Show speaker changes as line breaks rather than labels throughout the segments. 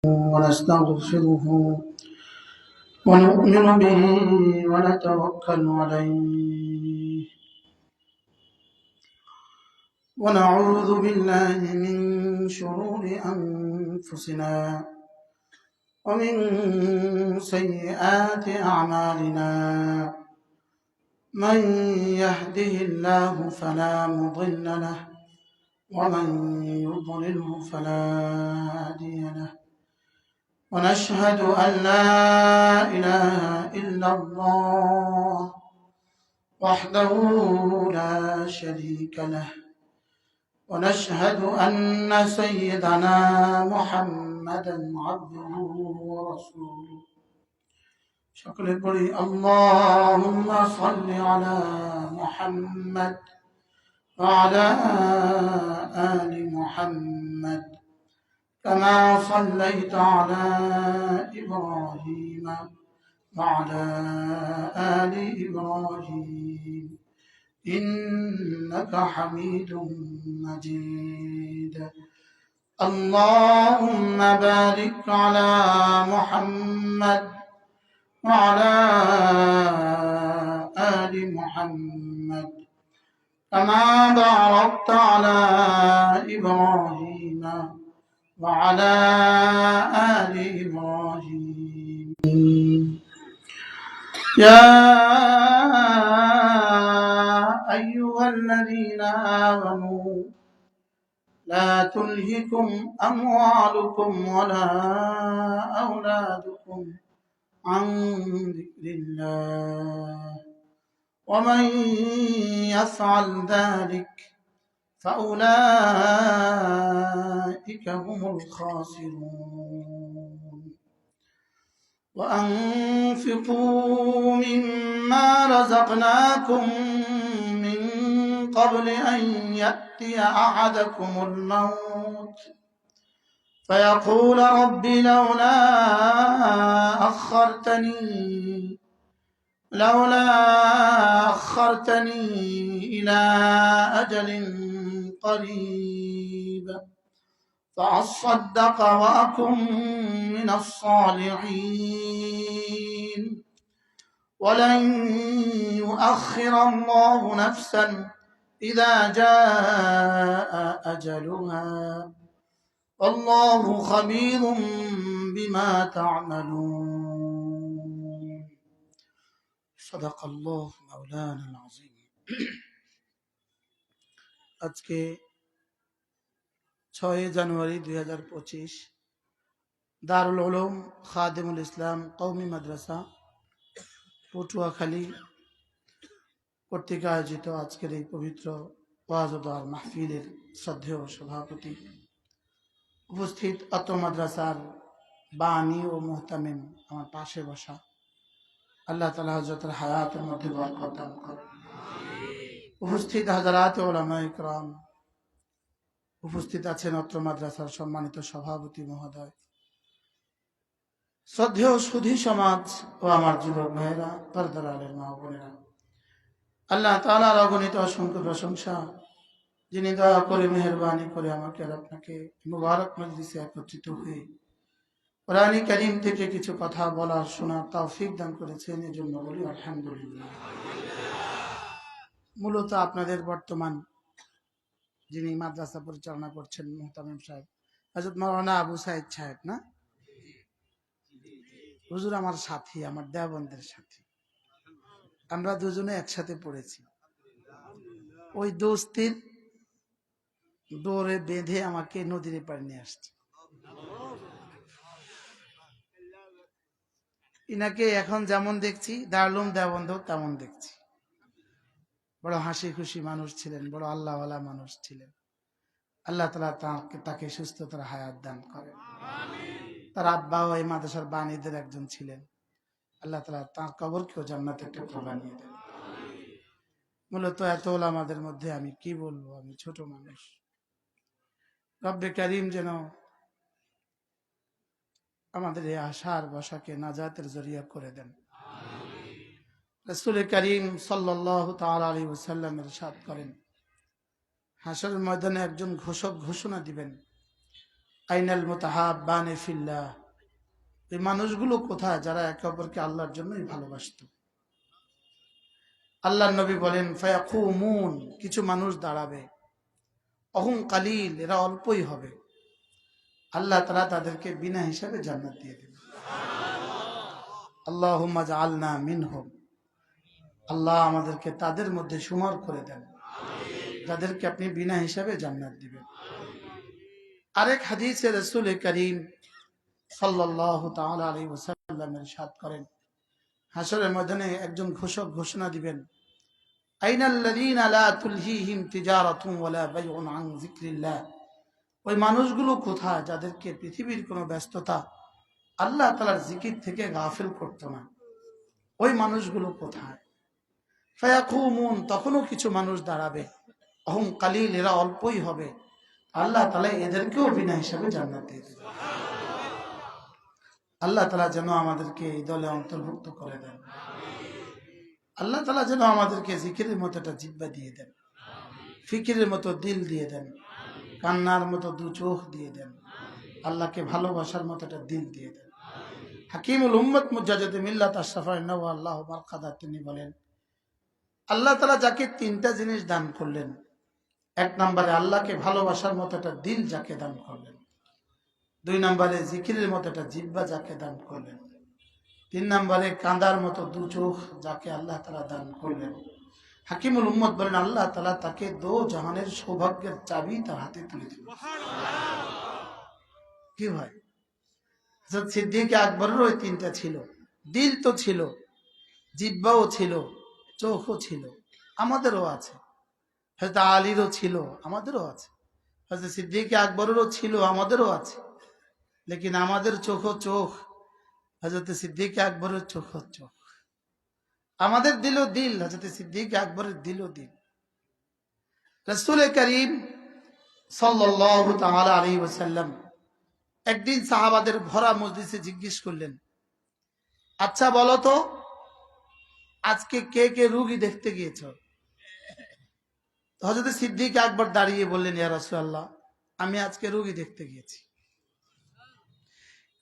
ونستغفره ونؤمن به ونتوكل عليه ونعوذ بالله من شرور أنفسنا ومن سيئات أعمالنا من يهده الله فلا مضل له ومن يضلله فلا هادي له ونشهد أن لا إله إلا الله وحده لا شريك له ونشهد أن سيدنا محمدا عبده ورسوله شكر بري اللهم صل على محمد وعلى آل محمد كما صليت على إبراهيم وعلى آل إبراهيم إنك حميد مجيد اللهم بارك على محمد وعلى آل محمد كما باركت على إبراهيم وعلى آل إبراهيم يا أيها الذين آمنوا لا تلهكم أموالكم ولا أولادكم عن ذكر الله ومن يفعل ذلك فأولئك هم الخاسرون وأنفقوا مما رزقناكم من قبل أن يأتي أحدكم الموت فيقول رب لولا أخرتني إلى أجل قريب فأصدق وأكن من الصالحين ولن يؤخر الله نفسا إذا جاء أجلها والله خبير بما تعملون صدق الله مولانا العظيم আজকে 6 জানুয়ারি 2025 দারুল উলুম খাদিমুল ইসলাম কওমি মাদ্রাসা পটুয়াখালী কর্তৃক আয়োজিত আজকের এই পবিত্র ওয়াজ ও দোয়ার মাহফিলের শ্রদ্ধেয় সভাপতি উপস্থিত অত্র মাদ্রাসার বানী ও মুহতামিম আমার পাশে বসা আল্লাহ তাআলা হযরতের হায়াতের মধ্যে বরকত দান করুন উপস্থিত হাজারাত উলামায়ে ইকরাম উপস্থিত আছেন অত্র মাদ্রাসার সম্মানিত সভাপতি মহোদয় শ্রদ্ধেয় সুধী সমাজ ও আমার যুবক ভাইয়েরা পর্দার আলের মা বোনেরা আল্লাহ তাআলার অগণিত অসংখ্য প্রশংসা যিনি দয়া করে মেহেরবানি করে আমাকে আর আপনাকে মুবারক মজলিসে একত্রিত হয়ে কোরআন কারীম থেকে কিছু কথা বলার শোনার তৌফিক দান করেছেন এজন্য বলি আলহামদুলিল্লাহ। মূলত আপনাদের বর্তমান যিনি মাদ্রাসা পরিচালনা করছেন মুহতামিম সাহেব হযরত মাওলানা আবু সাইদ সাহেব না, হুজুর আমার সাথী, আমার দেওবন্দের সাথী, আমরা দুজনে একসাথে পড়েছি। ওই দোস্তির দৌড়ে বেঁধে আমাকে নদীর পাড়ে নিয়ে আসছে। ইনাকে এখন যেমন দেখছি দারুল দেওবন্দ তেমন দেখছি। বড় হাসি খুশি মানুষ ছিলেন, বড় আল্লাহওয়ালা মানুষ ছিলেন। আল্লাহ তাআলা তাকে সুস্থতার হায়াত দান করেন। তার আব্বাও এই মাদ্রাসার বাণীদের একজন ছিলেন। আল্লাহ তাআলা তার কবরকেও জান্নাতের টুকরা বানিয়ে দেন। মূলত এত ওলামাদের মধ্যে আমি কি বলবো, আমি ছোট মানুষ। রব্বে কারীম যেন আমাদের এই আশার বসাকে নাজাতের জরিয়া করে দেন। রাসূল কারীম সাল্লাল্লাহু তাআলা আলাইহি ওয়াসাল্লাম ইরশাদ করেন, হাসরের ময়দানে একজন ঘোষক ঘোষণা দিবেন, আইনাল মুতাহাব্বানি ফিল্লাহ, এই মানুষগুলো কোথায় যারা একে অপরকে আল্লাহর জন্যই ভালোবাসতো? আল্লাহর নবী বলেন ফায়াকুমুন, কিছু মানুষ দাঁড়াবে, অহুম কালিল, এরা অল্পই হবে, আল্লাহ তাআলা তাদেরকে বিনা হিসাবে জান্নাত দিয়ে দেবেন। আল্লাহুম্মা জাআলনা মিনহুম, আল্লাহ আমাদেরকে তাদের মধ্যে শুমার করে দেন যাদেরকে আপনি বিনা হিসাবে জান্নাত দিবেন। আরেক হাদিসে রাসূল করিম সাল্লাল্লাহু তাআলা আলাইহি ওয়াসাল্লাম ইরশাদ করেন, হাশরের ময়দানে একজন ঘোষক ঘোষণা দিবেন, আইনাল্লাযীনা লা তুলহিহিম তিজারাতুন ওয়ালা বাইউন আন যিকরিল্লাহ, ওই মানুষগুলো কোথায় যাদেরকে পৃথিবীর কোনো ব্যস্ততা আল্লাহ তাআলার জিকির থেকে গাফিল করতো না? ওই মানুষগুলো কোথায়? ফায়াকুমুন, তখনও কিছু মানুষ দাঁড়াবে, অহুম কালিল, এরা অল্পই হবে, আল্লাহ তাআলা এদেরকেও বিনা হিসাবে জান্নাত দিয়ে দেবেন। আল্লাহ তাআলা যেন আমাদেরকে এই দলে অন্তর্ভুক্ত করে দেন। আল্লাহ তাআলা যেন আমাদেরকে জিকিরের মতো একটা জিহ্বা দিয়ে দেন, ফিকিরের মতো দিল দিয়ে দেন, কান্নার মতো দু চোখ দিয়ে দেন, আল্লাহকে ভালোবাসার মতো একটা দিল দিয়ে দেন। হাকিমুল উম্মত মুজাদ্দিদ মিল্লাত আশরাফায়ে নওয়া আল্লাহ বারকাতাহ, তিনি বলেন, আল্লাহ তাআলা যাকে তিনটা জিনিস দান করলেন, এক নম্বরে আল্লাহকে ভালোবাসার মতো একটা দিল যাকে দান করলেন, দুই নম্বরে জিকিরের মতো একটা জিহ্বা যাকে দান করলেন, তিন নম্বরে কাঁদার মতো দু চোখ যাকে আল্লাহ তাআলা দান করলেন, হাকিমুল উম্মত বলেন আল্লাহ তাআলা তাকে দো জাহানের সৌভাগ্যের চাবি তার হাতে তুলে দিলেন। কি হয়? হযরত সিদ্দিক আকবরের ওই তিনটা ছিল, দিল তো ছিল, জিহ্বাও ছিল, চোখও ছিল, আমাদেরও আছে। হযরত আলীরও ছিল, আমাদেরও আছে। হযরত সিদ্দিক আকবরেরও ছিল, আমাদেরও আছে। লেকিন আমাদের চোখও চোখ, হযরত সিদ্দিক আকবরের চোখও চোখ। আমাদের দিলও দিল, হযরত সিদ্দিক আকবরের দিলও দিল। রাসূল করিম সাল্লাল্লাহু তাআলা আলাইহি ওয়াসাল্লাম একদিন সাহাবাদের ভরা মজলিসে জিজ্ঞেস করলেন, আচ্ছা বলো তো, আজকে কে কে রোগী দেখতে গিয়েছ? হযরত সিদ্দিক আকবর দাঁড়িয়ে বললেন, ইয়া রাসূলুল্লাহ, আমি আজকে রোগী দেখতে গিয়েছি।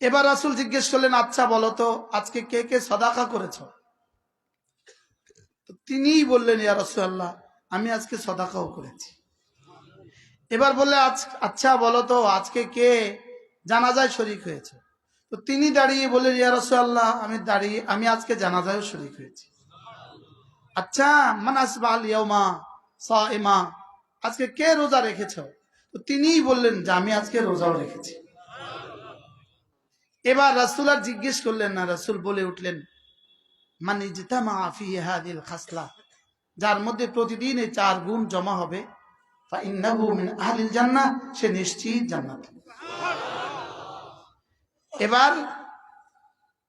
এবার রাসূল জিজ্ঞেস করলেন, আচ্ছা বলো তো, আজকে কে কে সাদাকা করেছ? তিনিই বললেন, ইয়া রাসূলুল্লাহ, আমি আজকে সাদাকাও করেছি। এবার বললে, আচ্ছা বলো তো, আজকে কে জানাজায় শরীক হয়েছে? তো তিনি দাঁড়িয়ে বললেন, ইয়া রাসূলুল্লাহ, আমি আজকে জানাজায়ও শরীক হয়েছি। আচ্ছা, মান আসবাল ইয়াউমা সাইমা, আজকে কে রোজা রেখেছ? তো তিনিই বললেন যে আমি আজকে রোজাও রেখেছি। এবার রাসূল আর জিজ্ঞেস করলেন না, রাসূল বলে উঠলেন, মান ইজতামা ফি হাযিল খাসলা, যার মধ্যে প্রতিদিন এই চার গুণ জমা হবে, ফা ইন্নাহু মিন আহলিল জান্নাহ, সে নিশ্চিত জান্নাতি। এবার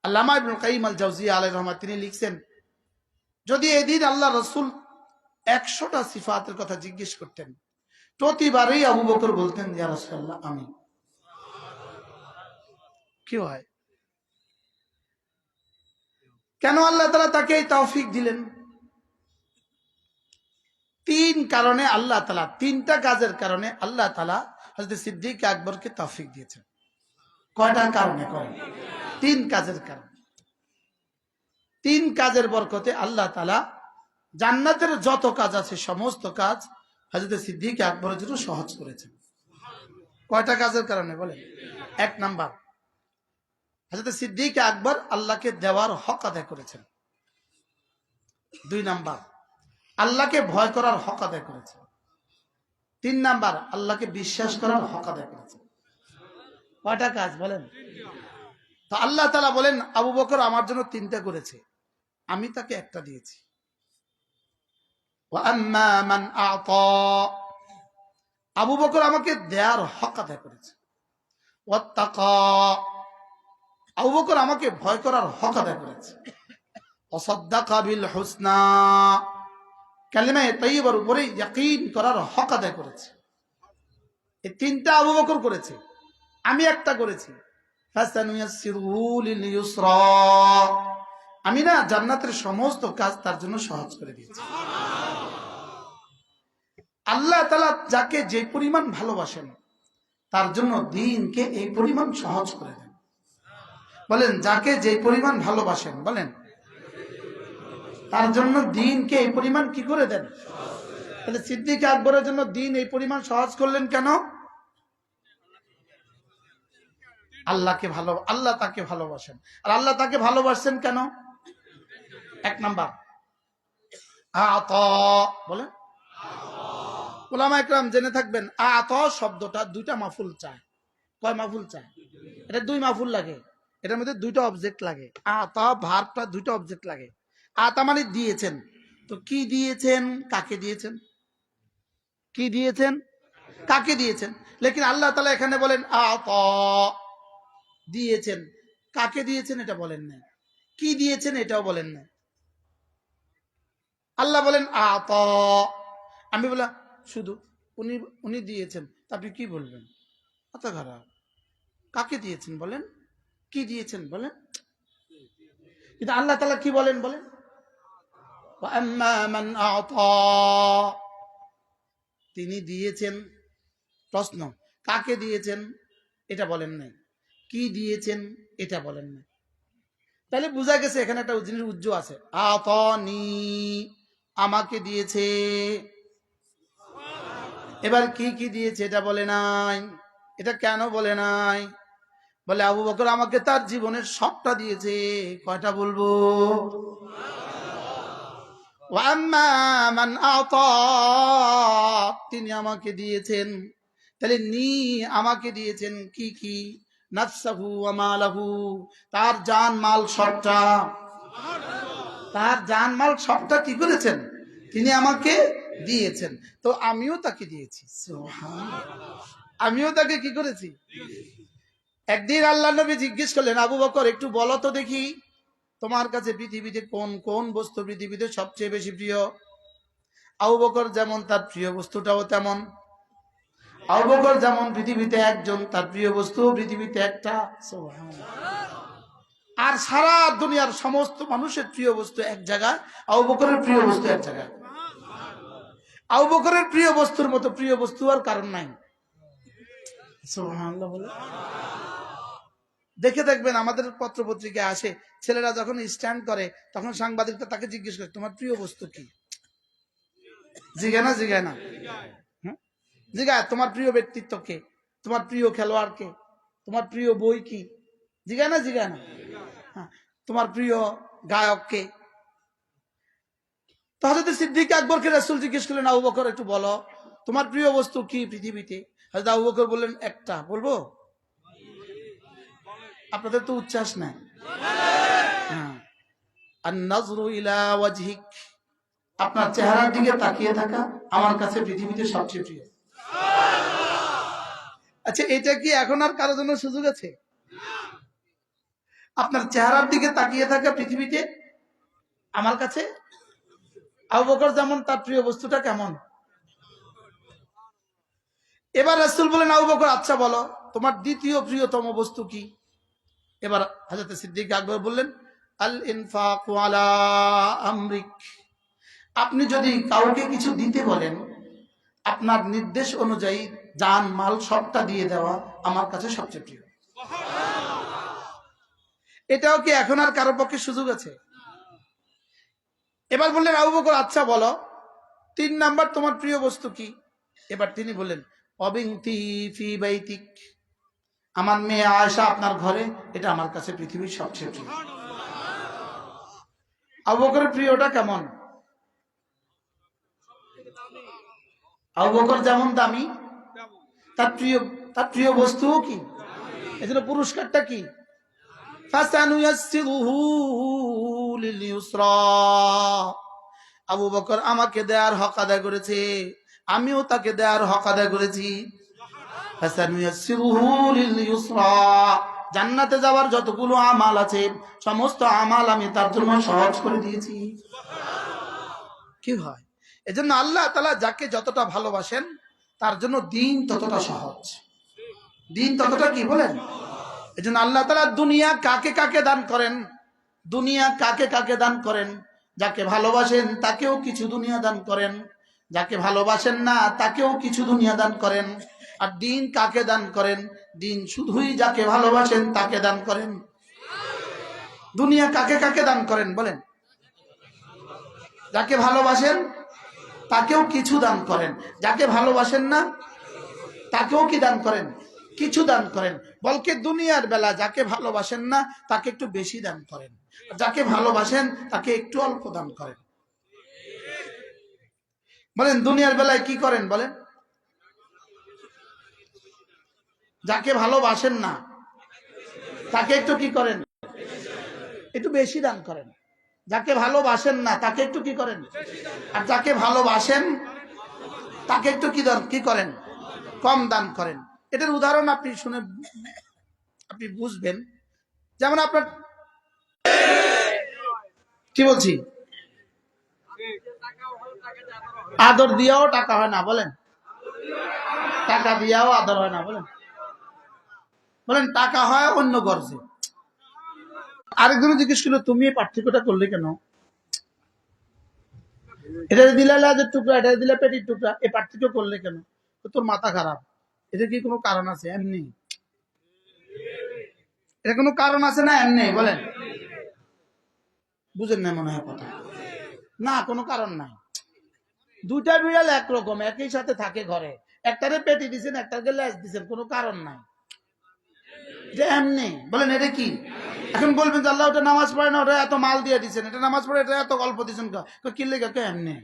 আল্লামা ইবনুল কাইয়িম আল জাওজিয়া আলাইহির রাহমাত, তিনি লিখছেন, যদি এদিন আল্লাহ রাসূল 100টা সিফাতের কথা জিজ্ঞেস করতেন, প্রতিবারই আবু বকর বলতেন, ইয়া রাসূলুল্লাহ, আমি। কি হয়? কেন আল্লাহ তাআলা তাকে এই তৌফিক দিলেন? তিন কারণে আল্লাহ তাআলা, তিনটা কাজের কারণে আল্লাহ তাআলা হযরত সিদ্দিক আকবরকে তৌফিক দিয়েছেন। কয়টা কারণে? তিন কাজের কারণে। তিন কাজের বরকতে আল্লাহ তাআলা জান্নাতের যত কাজ আছে সমস্ত কাজ হযরত সিদ্দিক আকবরের জন্য সহজ করেছেন। কয়টা কাজের কারণে বলেন? এক নাম্বার, হযরত সিদ্দিক আকবর আল্লাহকে দেওয়ার হক আদায় করেছেন। দুই নাম্বার, আল্লাহকে ভয় করার হক আদায় করেছেন। তিন নাম্বার, আল্লাহকে বিশ্বাস করার হক আদায় করেছেন। কয়টা কাজ বলেন? তো আল্লাহ তাআলা বলেন, আবু বকর আমার জন্য তিনটা করেছে, আমি তাকে একটা দিয়েছি। ওয়া আম্মা মান আ'তা, আবু বকর আমাকে দেয়ার হক আদায় করেছে। ওয়াত্তাকা, আবু বকর আমাকে ভয় করার হক আদায় করেছে। ওয়াসাদ্দাকা বিল হুসনা, কালিমা তাইয়্যিবার উপরে ইয়াকিন করার হক আদায় করেছে। এই তিনটা আবু বকর করেছে, আমি একটা করেছি। ফাসানুয়াসসিরুহু লিল ইউসরা, আমি না জান্নাতের সমস্ত কাজ তার জন্য সহজ করে দিয়েছি। আল্লাহ তাআলা যাকে যে পরিমাণ ভালোবাসেন, তার জন্য দিনকে এই পরিমাণ সহজ করে দেন। বলেন, যাকে যে পরিমাণ ভালোবাসেন, বলেন তার জন্য দিনকে এই পরিমাণ কি করে দেন। তাহলে সিদ্দিক আকবরের জন্য দিন এই পরিমাণ সহজ করলেন কেন? আল্লাহ তাকে ভালোবাসেন। আর আল্লাহ তাকে ভালোবাসছেন কেন? এক নাম্বার বলেন, ওলামা ইকরাম জেনে থাকবেন, শব্দটা দুইটা মাফুল চায়। কয় মাফুল চায়? এটা দুই মাফুল লাগে, এটার মধ্যে দুইটা অবজেক্ট লাগে। ভার্বটা দুইটা অবজেক্ট লাগে। মানে দিয়েছেন, তো কি দিয়েছেন, কাকে দিয়েছেন, কি দিয়েছেন, কাকে দিয়েছেন। লেকিন আল্লাহ তাআলা এখানে বলেন দিয়েছেন, কাকে দিয়েছেন এটা বলেন না, কি দিয়েছেন এটাও বলেন না। আল্লাহ বলেন আমি বললাম শুধু উনি উনি দিয়েছেন, আপনি কি বলবেন? এত খারাপ। কাকে দিয়েছেন বলেন, কি দিয়েছেন বলেন। কিন্তু আল্লাহ তাআলা কি বলেন, বলেন তিনি দিয়েছেন। প্রশ্ন, কাকে দিয়েছেন এটা বলেন নাই, কি দিয়েছেন এটা বলেন নাই। তাহলে বোঝা গেছে এখানে একটা জিনিস উজ্জ্ব আছে। আতানি, আমাকে দিয়েছে। এবার কি কি দিয়েছে এটা বলে নাই। এটা কেন বলে নাই? বলে আবু বকর আমাকে তার জীবনের সবটা দিয়েছে। কয়টা বলবো? তিনি আমাকে দিয়েছেন। তাহলে আমাকে দিয়েছেন কি কি? নাফসাহু ওয়া মালাহু, তার জান মাল সবটা। তার জান মাল সবটা কি করেছেন? তিনি আমাকে দিয়েছেন। তো আমিও তাকে দিয়েছি। আমিও তাকে কি করেছি? একদিন আল্লাহ নবী জিজ্ঞেস করলেন, আবু বকর একটু বলো তো দেখি, তোমার কাছে পৃথিবীতে কোন কোন বস্তু পৃথিবীতে সবচেয়ে বেশি প্রিয়? আবু বকর যেমন তার প্রিয় বস্তুটাও তেমন। আবু বকর যেমন পৃথিবীতে একজন, তার প্রিয় বস্তু পৃথিবীতে একটা। আর সারা দুনিয়ার সমস্ত মানুষের প্রিয় বস্তু এক জায়গায়, আবু বকরের প্রিয় বস্তু এক জায়গায়। আবু বকরের প্রিয় বস্তুর মতো প্রিয় বস্তু আর কারণ নাই। সুবহানাল্লাহ বলে দেখে দেখবেন, আমাদের পত্র পত্রিকায় আসে, ছেলেরা যখন স্ট্যান্ড করে তখন সাংবাদিকরা তাকে জিজ্ঞেস করে, তোমার প্রিয় বস্তু কি? জিগায় না, জিগায় না, জিগায় তোমার প্রিয় ব্যক্তিত্ব কে, তোমার প্রিয় খেলোয়াড় কে, তোমার প্রিয় বই কি? জিগায় না, জিগায় না। তোমার প্রিয় গায়ক কে? তো হযরত সিদ্দিক আকবরকে রাসূল জিজ্ঞেস করলেন, আবু বকর একটু বলো তোমার প্রিয় বস্তু কি পৃথিবীতে? হযরত আবু বকর বললেন, একটা। বলবো? আপনাদের তো উচ্ছ্বাস নাই। আন-নাযরু ইলা ওয়াজহিক, আপনার চেহারার দিকে তাকিয়ে থাকা আমার কাছে পৃথিবীতে সবচেয়ে প্রিয়। আচ্ছা, এটা কি এখন আর কারোর জন্য সুযোগ আছে? আপনার চেহারার দিকে তাকিয়ে থাকা পৃথিবীতে আমার কাছে। আবু বকর যেমন, তার প্রিয় বস্তুটা কেমন? এবার রাসূল বলেন, আবু বকর আচ্ছা বলো তোমার দ্বিতীয় প্রিয়তম বস্তু কি? এবার হযরত সিদ্দিক আকবর বললেন, আল ইনফাকু আলা আমরিক, আপনি যদি কাউকে কিছু দিতে বলেন, আপনার নির্দেশ অনুযায়ী জান মাল সবটা দিয়ে দেওয়া আমার কাছে সবচেয়ে প্রিয়। এটাও কি এখন আর কারোর পক্ষে সুযোগ আছে? এবার বললেন, আবু বকর আচ্ছা বলো 3 নাম্বার তোমার প্রিয় বস্তু কি? এবার তিনি বললেন, অবিনতি ফি বাইতিক, আমার মেয়ে আয়েশা আপনার ঘরে, এটা আমার কাছে পৃথিবীর সবচেয়ে প্রিয়। আবু বকরের প্রিয়টা কেমন? আবু বকর যেমন দামি, তার প্রিয় বস্তুও কি? এজন্য পুরস্কারটা কি? ফাসানুয়াসসিরুহু লিল ইউসরা, আবু বকর আমাকে দেয়ার হক আদায় করেছে, আমিও তাকে দেয়ার হক আদায় করেছি। ফাসানুয়াসসিরুহু লিল ইউসরা, জান্নাতে যাওয়ার যতগুলো আমাল আছে সমস্ত আমাল আমি তার জন্য সহজ করে দিয়েছি। কি হয়? এজন্য আল্লাহ তাআলা যাকে যতটা ভালোবাসেন তার জন্য দিন ততটা সহজ, দিন ততটা কি বলেন। এজন্য আল্লাহ তাআলা দুনিয়া কাকে কাকে দান করেন, দুনিয়া কাকে কাকে দান করেন, যাকে ভালোবাসেন তাকেও কিছু দুনিয়া দান করেন, যাকে ভালোবাসেন না তাকেও কিছু দুনিয়া দান করেন। আর দিন কাকে দান করেন? দিন শুধুই যাকে ভালোবাসেন তাকে দান করেন। দুনিয়া কাকে কাকে দান করেন বলেন? যাকে ভালোবাসেন তাকেও কিছু দান করেন, যাকে ভালোবাসেন না তাকেও কি দান করেন? কিছু দান করেন। বলকে দুনিয়ার বেলা যাকে ভালোবাসেন না তাকে একটু বেশি দান করেন, যাকে ভালোবাসেন তাকে একটু অল্প দান করেন। বলেন দুনিয়ার বেলায় কি করেন বলেন? যাকে ভালোবাসেন না তাকে একটু কি করেন? একটু বেশি দান করেন। যাকে ভালোবাসেন না তাকে একটু কি করেন? আর যাকে ভালোবাসেন তাকে একটু কি করেন? কম দান করেন। এটার উদাহরণ আপনি শুনে আপনি বুঝবেন। যেমন আপনার কি বলছি, আদর দিয়াও টাকা হয় না বলেন, টাকা দিয়াও আদর হয় না বলেন। বলেন টাকা হয় অন্য গর্জে। আরেকজন জিজ্ঞেস করলো তুমি এই পার্থক্যটা করলে কেন? এটা দিলে লাজের টুকরা, এটা দিলে পেটির টুকরা, এই পার্থক্য করলে কেন? তোর মাথা খারাপ। এটা কি কোনো কারণ আছে? এমনি। এটা কোনো কারণ আছে না এমনি বলেন? বুঝেন না মনে হয় কথা। না কোনো কারণ নাই। দুইটা বিড়াল একরকম একই সাথে থাকে ঘরে, একটারে পেটি দিচ্ছেন একটাকে লেজ দিচ্ছেন, কোনো কারণ নাই। এটা এমনি বলেন। এটা কি? এখন বলবেন যে আল্লাহ ওটা নামাজ পড়ে না, ওটা এত মাল দিয়ে দিচ্ছেন, এটা নামাজ পড়ে এটা এত গল্প দিচ্ছেন, কি লেগে এমনি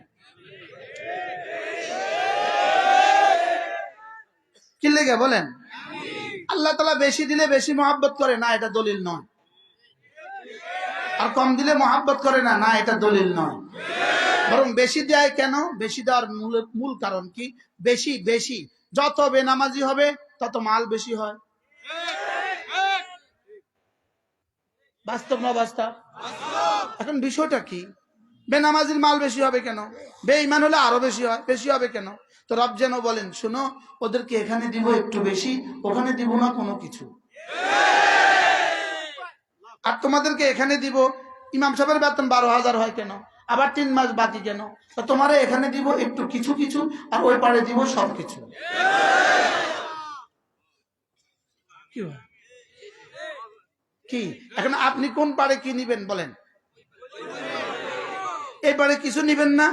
কি লেগে বলেন? আল্লাহ তাআলা বেশি দিলে বেশি মহাব্বত করে না, এটা দলিল নয়। আর কম দিলে মহাব্বত করে না, না এটা দলিল নয়। বরং বেশি দেয় কেন? বেশি দেওয়ার মূল কারণ কি? বেশি বেশি যত বেনামাজি হবে তত মাল বেশি হয়। বাস্তব না বাস্তব? এখন বিষয়টা কি? বেনামাজির মাল বেশি হবে কেন? বেঈমান হলে আরো বেশি হয়, বেশি হবে কেন? তো রব যেন বলেন শোনো, ওদেরকে এখানে দিব একটু বেশি, ওখানে দিব না কোনো কিছু। আর তোমাদেরকে এখানে দিব, ইমাম সাহেবের বেতন 12,000 হয় কেন? আবার 3 মাস বাকি কেন? তো তোমারে এখানে দিব একটু কিছু কিছু, আর ওই পারে দিব সবকিছু। কি কি এখন আপনি কোন পারে কি নিবেন বলেন? এই পারে কিছু নিবেন না?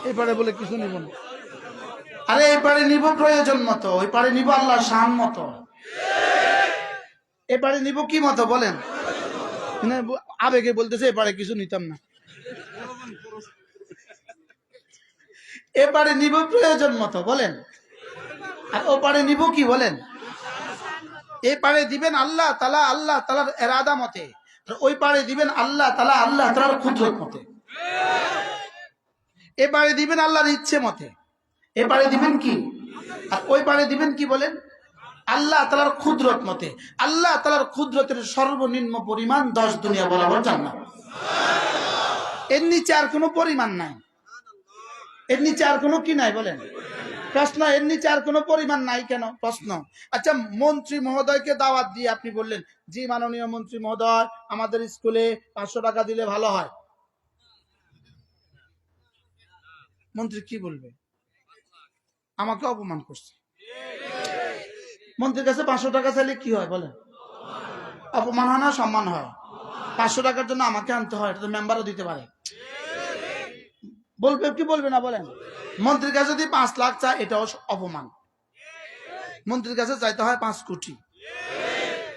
এই পারে বলে কিছু নিব না। আরে এই পারে নিব প্রয়োজন মতো, ওই পারে নিব আল্লাহ শান মতো। এবারে নিব কি মতো বলেন? আবেগে বলতেছে এবারে কিছু নিতাম না। এবারে নিব প্রয়োজন মতো বলেন, আর ওপারে নিব কি বলেন? এপারে দিবেন আল্লাহ তাআলা আল্লাহ তাআলার ইরাদা মতে, আর ওই পারে দিবেন আল্লাহ তাআলা আল্লাহ তাআলার কুদরত মতে। এপারে দিবেন আল্লাহর ইচ্ছে মতে, এপারে দিবেন কি, আর ওই পারে দিবেন কি বলেন? আল্লাহ তাআলার কুদরত মতে। আল্লাহ তাআলার কুদরতের সর্বনিম্ন পরিমাণ 10 দুনিয়া বরাবর জান্নাত। এর নিচে আর কোনো পরিমাণ নাই। এর নিচে আর কোনো কি নাই বলেন? প্রশ্ন, এর নিচে আর কোনো পরিমাণ নাই কেন? প্রশ্ন। আচ্ছা মন্ত্রী মহোদয়কে দাওয়াত দিয়ে আপনি বললেন জি মাননীয় মন্ত্রী মহোদয় আমাদের স্কুলে 500 টাকা দিলে ভালো হয়। মন্ত্রী কি বলবে? আমাকে অপমান করছে। মন্ত্রীর কাছে 500 টাকা চাইলে কি হয় বলেন? অপমান হয় না সম্মান হয়? 500 টাকার জন্য আমাকে আনতে হয়, এটা তো মেম্বারও দিতে পারে। বলবে কি বলবে না বলেন? মন্ত্রীর কাছে যদি 5 লাখ চায় এটাও অপমান। মন্ত্রীর কাছে চাইতে হয় 5 কোটি,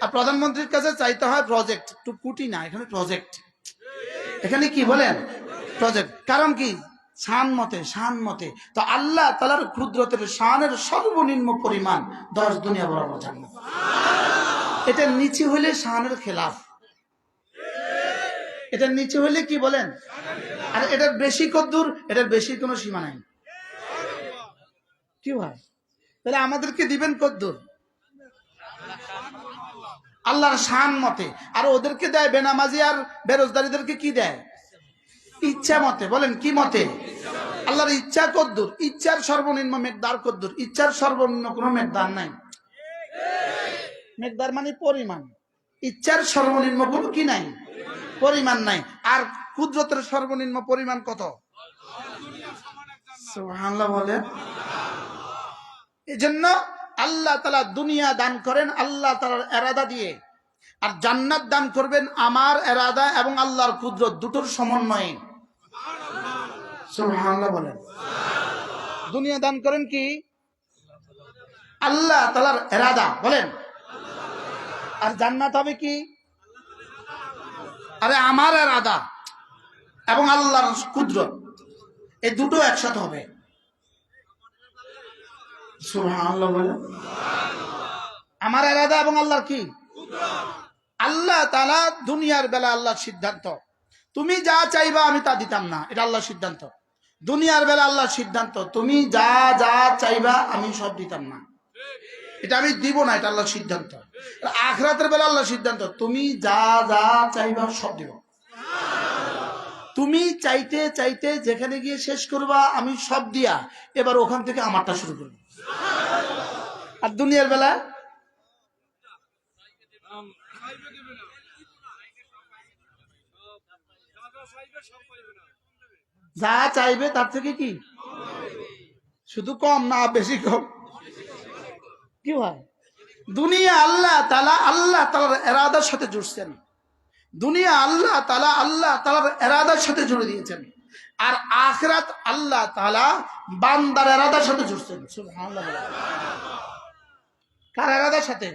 আর প্রধানমন্ত্রীর কাছে চাইতে হয় প্রজেক্ট। টু কোটি না, এখানে প্রজেক্ট। এখানে কি বলেন? প্রজেক্ট। কারণ কি? শান মতে, শান মতে। তো আল্লাহ তাআলার কুদরতের শানের সর্বনিম্ন পরিমাণ 10 দুনিয়া বরাবর জান্নাত। এটার নিচে হইলে শানের খেলাফ, এটার নিচে হইলে কি বলেন? আর এটার বেশি কদ্দুর? এটার বেশি কোনো সীমা নাই। কি ভাই? তাহলে আমাদেরকে দিবেন কদ্দুর? আল্লাহর শান মতে। আর ওদেরকে দেয় বেনামাজি আর বেরোজগারীদেরকে কি দেয়? ইচ্ছা মতে। বলেন কি মতে? আল্লাহর ইচ্ছা কদ্দুর? ইচ্ছার সর্বনিম্ন মেকদার কদ্দুর? ইচ্ছার সর্বনিম্ন কোনো মেকদার নাই। মেকদার মানে পরিমাণ। ইচ্ছার সর্বনিম্ন কোনো কি নাই? পরিমাণ নাই। আর কুদরতের সর্বনিম্ন পরিমাণ কত? সুবহানাল্লাহ বলে। এই জন্য আল্লাহ তাআলা দুনিয়া দান করেন আল্লাহ তাআলার এরাদা দিয়ে, আর জান্নাত দান করবেন আমার এরাদা এবং আল্লাহর কুদরত দুটোর সমন্বয়ে। সুবহানাল্লাহ বলেন। দুনিয়া দান করেন কি আল্লাহ তাআলার এরাদা বলেন, আর জান্নাত হবে কি আরে আমার এরাদা এবং আল্লাহর কুদরত, এই দুটো একসাথে হবে। সুবহানাল্লাহ বলেন। আমার এরাদা এবং আল্লাহর কি আল্লাহ তাআলা দুনিয়ার বেলা আল্লাহর সিদ্ধান্ত, তুমি যা চাইবা আমি তা দিতাম না, এটা আল্লাহর সিদ্ধান্ত। দুনিয়ার বেলা আল্লাহর সিদ্ধান্ত, তুমি যা যা চাইবা আমি সব দিতাম না, এটা আমি দিব না, এটা আল্লাহর সিদ্ধান্ত। আখিরাতের বেলা আল্লাহর সিদ্ধান্ত, তুমি যা যা চাইবা সব দিব। তুমি চাইতে চাইতে যেখানে গিয়ে শেষ করবা আমি সব দিয়া এবার ওখান থেকে আমারটা শুরু করব। আর দুনিয়ার বেলা যা চাইবে তার থেকে কি শুধু কম না বেশি কম, কি হয়? দুনিয়া আল্লাহ তাআলার এরাদার সাথে জুড়ছেন, দুনিয়া আল্লাহ তাআলার এরাদার সাথে জুড়ে দিয়েছেন, আর আখিরাত আল্লাহ তাআলা বান্দার এরাদার সাথে জুড়ছেন। সুবহানাল্লাহ। কার এরাদার সাথে?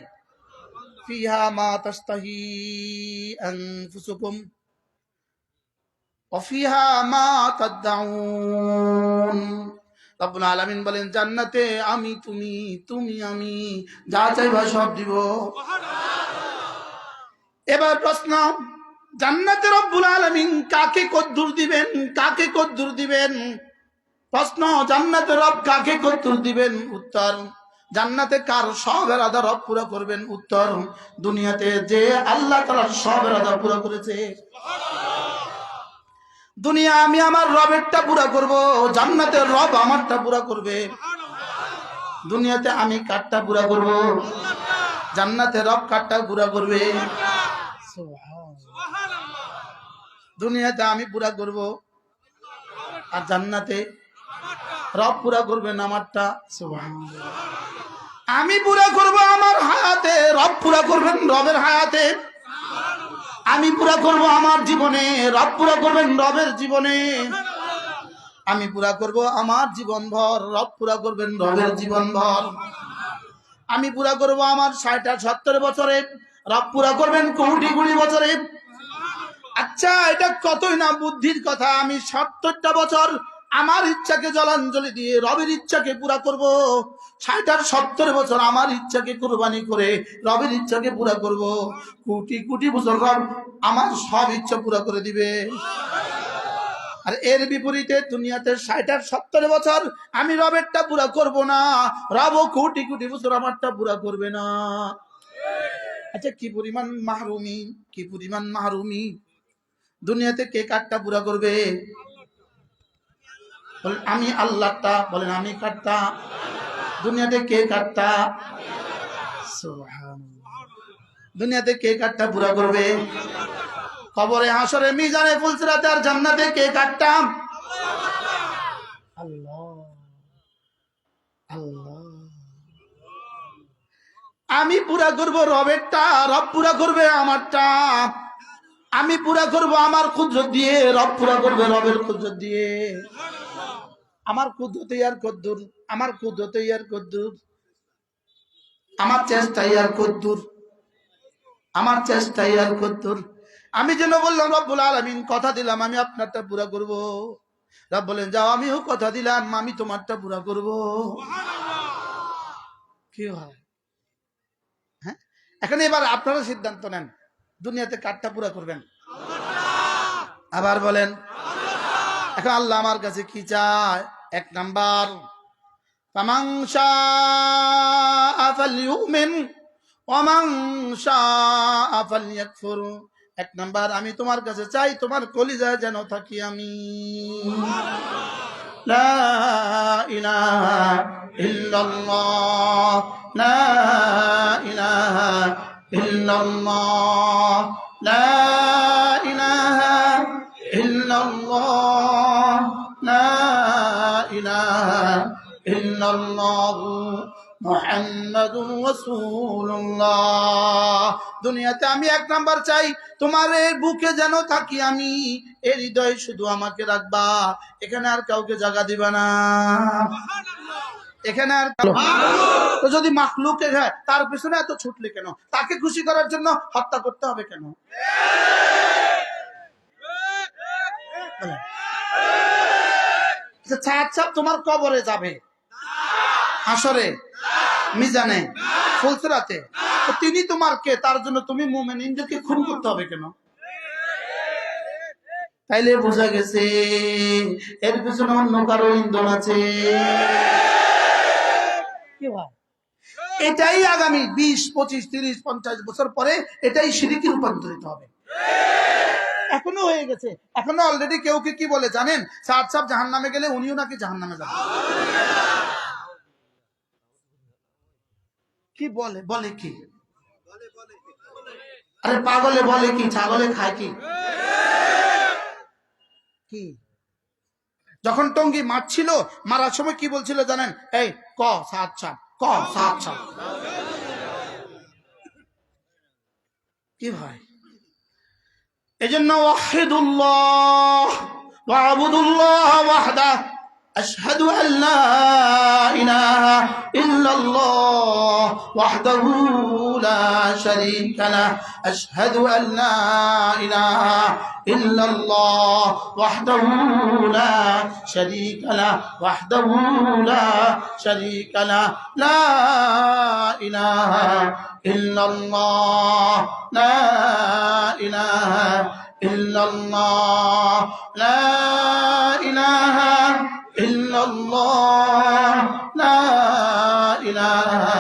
ফিহা মা তাস্তাহি আনফুসুকুম ওয়া ফিহা মা তাদউন। রব্বুল আলামিন বলেন জান্নাতে আমি তুমি, তুমি আমি, যা চাইবা সব দিব। এবার প্রশ্ন, জান্নাতে রব্বুল আলামিন কাকে কদ্দুর দিবেন, কাকে কদ্দুর দিবেন? প্রশ্ন, জান্নাতে রব কাকে কদ্দুর দিবেন? উত্তর, জান্নাতে কার সব এরাদা রব পুরো করবেন? উত্তর, দুনিয়াতে যে আল্লাহ তাআলা সব এরাদা পুরো করেছে। দুনিয়া আমি আমার রবেরটা পুরা করব, জান্নাতের রব আমারটা পুরা করবে। দুনিয়াতে আমি কারটা পুরা করব, জান্নাতে রব কারটা পুরা করবে। দুনিয়াতে আমি পুরা করব আর জান্নাতে রব পুরা করবেন আমারটা। সুবহানাল্লাহ। আমি পুরা করব আমার হায়াতে, রব পুরা করবেন রবের হায়াতে। আমি পুরা করব আমার জীবনে, রব পুরা করবেন রবের জীবনে। আমি পুরা করব আমার জীবন ভর, রব পুরা করবেন রবের জীবন ভর। আমি পুরা করব আমার 60-70 বছরে, রব পুরা করবেন কোটি কোটি বছরে। আচ্ছা এটা কতই না বুদ্ধির কথা, আমি 70টা বছর আমার ইচ্ছাকে জলাঞ্জলি দিয়ে রবের ইচ্ছাকে পুরা করব, 60-70 বছর আমার ইচ্ছাকে কুরবানি করে রবের ইচ্ছাকে পুরা করব। কোটি কোটি বছর রব আমার সব ইচ্ছা পুরা করে দিবে। আর এর বিপরীতে দুনিয়াতে 60-70 বছর আমি রবেরটা পুরা করব না, রবও কোটি কোটি বছর আমারটা পুরা করবে না। আচ্ছা কি পরিমাণ মাহরুমি, কি পরিমাণ মাহরুমি। দুনিয়াতে কে কারটা পুরা করবে? বলেন আমি আল্লাহটা, বলেন আমি কারটা। দুনিয়াতে কে কারটা? সুবহানাল্লাহ। দুনিয়াতে কে কারটা পুরা করবে? কবরে, হাসরে, মিজানে, ফুলসিরাতে আর জান্নাতে কে কারটা? আল্লাহ আল্লাহ। আমি পুরা করব রবেরটা, রব পুরা করবে আমারটা। আমি পুরা করব আমার কুদরত দিয়ে, রব পুরা করবে রবের কুদরত দিয়ে। আমার কুদরতে আর কদ্দুর, আমার কুদরতে আর কদ্দুর, আমার চেষ্টাই আর কদ্দুর, আমার চেষ্টাই আর কদ্দুর। আমি যেন বললাম রব্বুল আলামিন কথা দিলাম আমি আপনারটা পুরা করব, রব বলেন যাও আমিও কথা দিলাম আমি তোমারটা পুরা করব। কি হয়? হ্যাঁ, এখন এবার আপনারা সিদ্ধান্ত নেন দুনিয়াতে কারটা পুরা করবেন। আবার বলেন এখন আল্লাহ আমার কাছে কি চায়? 1 নাম্বার, ফামান শাআ ফালইউমিন ওয়া মান শাআ ফালইয়াকফুর। 1 নাম্বার, আমি তোমার কাছে চাই তোমার কলিজায় যেন থাকি আমি। লা ইলাহা ইল্লাল্লাহ, লা ইলাহা ইল্লাল্লাহ, লা ইলাহা ইল্লাল্লাহ, লা ইলাহা ইল্লাল্লাহ মুহাম্মাদুর রাসূলুল্লাহ। দুনিয়াতে আমি এক নাম্বার চাই, তোমার এই বুকে যেন থাকি আমি, এই হৃদয়ে শুধু আমাকে রাখবা, এখানে আর কাউকে জায়গা দিবা না, এখানে আর তো যদি মাখলুকে হয় তার পিছনে এত ছুটলে কেন? তাকে খুশি করার জন্য হত্যা করতে হবে কেন? ছাপ তোমার কবরে যাবে, হাসরে, মিজানে, ফুলসিরাতে, তিনি তোমার কে? তার জন্য তুমি মুমিনদেরকে খুন করতে হবে কেন? তাইলে বোঝা গেছে এর পিছনে অন্য কারো ইন্ধন আছে। এটাই আগামী 20, 25, 30, 50 বছর পরে এটাই শিরকে রূপান্তরিত হবে। এখনো হয়ে গেছে, এখনো অলরেডি কেউ কি বলে জানেন? সাদ সাহেব জাহান্নামে গেলে উনিও নাকি জাহান্নামে যাবেন। কি বলে? বলে কি? আরে পাগলে বলে কি? ছাগলে খায় কি? কি যখন টঙ্গী মারছিল, মারার সময় কি বলছিল জানেন? এই ক সাদ সাহেব, ক সাদ সাহেব। কি ভাই, এজন্য ওয়াহিদুল্লাহ ওয়াবুদুল্লাহ ওয়াহদাহ আশহাদু আল্লা ইলাহা ইল্লাল্লাহ ওয়াহদাহু লা শারীকা লাহ আশহাদু আল্লা ইলাহা ইল্লাল্লাহ ওয়াহদাহু লা শারীকা লাহ ওয়াহদাহু লা শারীকা লাহ লা ইলাহা ইল্লাল্লাহ লা ইলাহা ইল্লাল্লাহ লা ইলাহা ইল্লাল্লাহ লা ইলাহা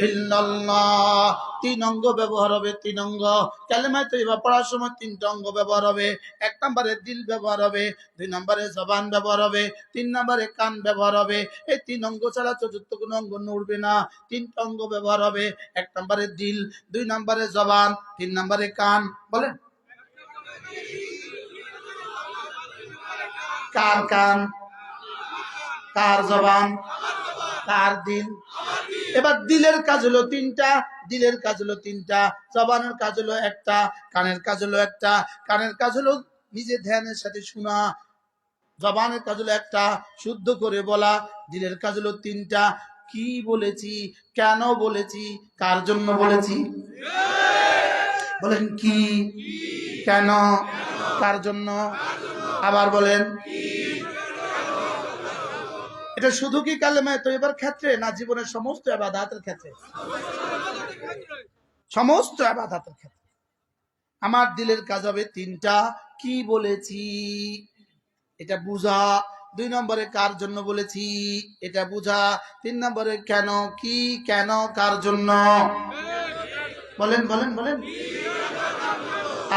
ইল্লাল্লাহ। 3 অঙ্গ ব্যবহার হবে, 3 অঙ্গ। কালেমা তৈবা পড়ার সময় 3টা অঙ্গ ব্যবহার হবে। 1 নম্বরে দিল ব্যবহার হবে, 2 নম্বরে জবান ব্যবহার হবে, 3 নম্বরে কান ব্যবহার হবে। এই 3 অঙ্গ ছাড়া চতুর্থ কোনো অঙ্গ নড়বে না। 3টা অঙ্গ ব্যবহার হবে, 1 নম্বরে দিল, 2 নম্বরে জবান, 3 নম্বরে কান। বলেন কার কান, কার জবান, কার দিল? এবার দিলের কাজ হলো 3টা, দিলের কাজ হলো 3টা, জবানের কাজ হলো 1টা, কানের কাজ হলো 1টা। কানের কাজ হলো নিজে ধ্যানের সাথে শোনা, জবানের কাজ হলো 1টা, শুদ্ধ করে বলা। দিলের কাজ হলো 3টা। কি বলেছি, কেন বলেছি, কার জন্য বলেছি? বলেন কি, কেন, কার জন্য? আবার বলেন। এটা শুধু কি কালেমায়ে তয়্যিবার ক্ষেত্রে, না জীবনের সমস্ত ইবাদতের ক্ষেত্রে? সমস্ত ইবাদতের ক্ষেত্রে। আমার দিলের কাজ হবে 3টা। কি বলেছি এটা বুঝা, 2 নম্বরে কার জন্য বলেছি এটা বুঝা, 3 নম্বরে কেন, কি, কেন, কার জন্য। বলেন বলেন বলেন,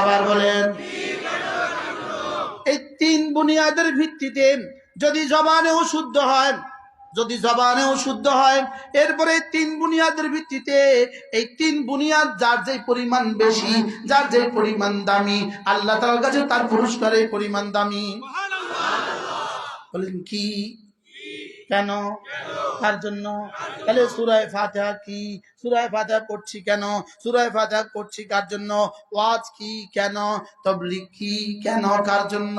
আবার বলেন। এই 3 বুনিয়াদের ভিত্তিতে যদি জবানেও শুদ্ধ হয়, যদি জবানেও শুদ্ধ হয়, এরপরে 3 বুনিয়াদের ভিত্তিতে, এই 3 বুনিয়াদ যার যে পরিমাণ বেশি, যার যে পরিমাণ দামি, আল্লাহ তাআলার কাছে তার পুরস্কারের পরিমাণ দামি। বলেন কি, কেন, কার জন্য? তাহলে সূরা ফাতিহা কি? সূরা ফাতিহা পড়ছি কেন? সূরা ফাতিহা পড়ছি কার জন্য? ওয়াজ কি, কেন? তাবলীগ কি, কেন, কার জন্য?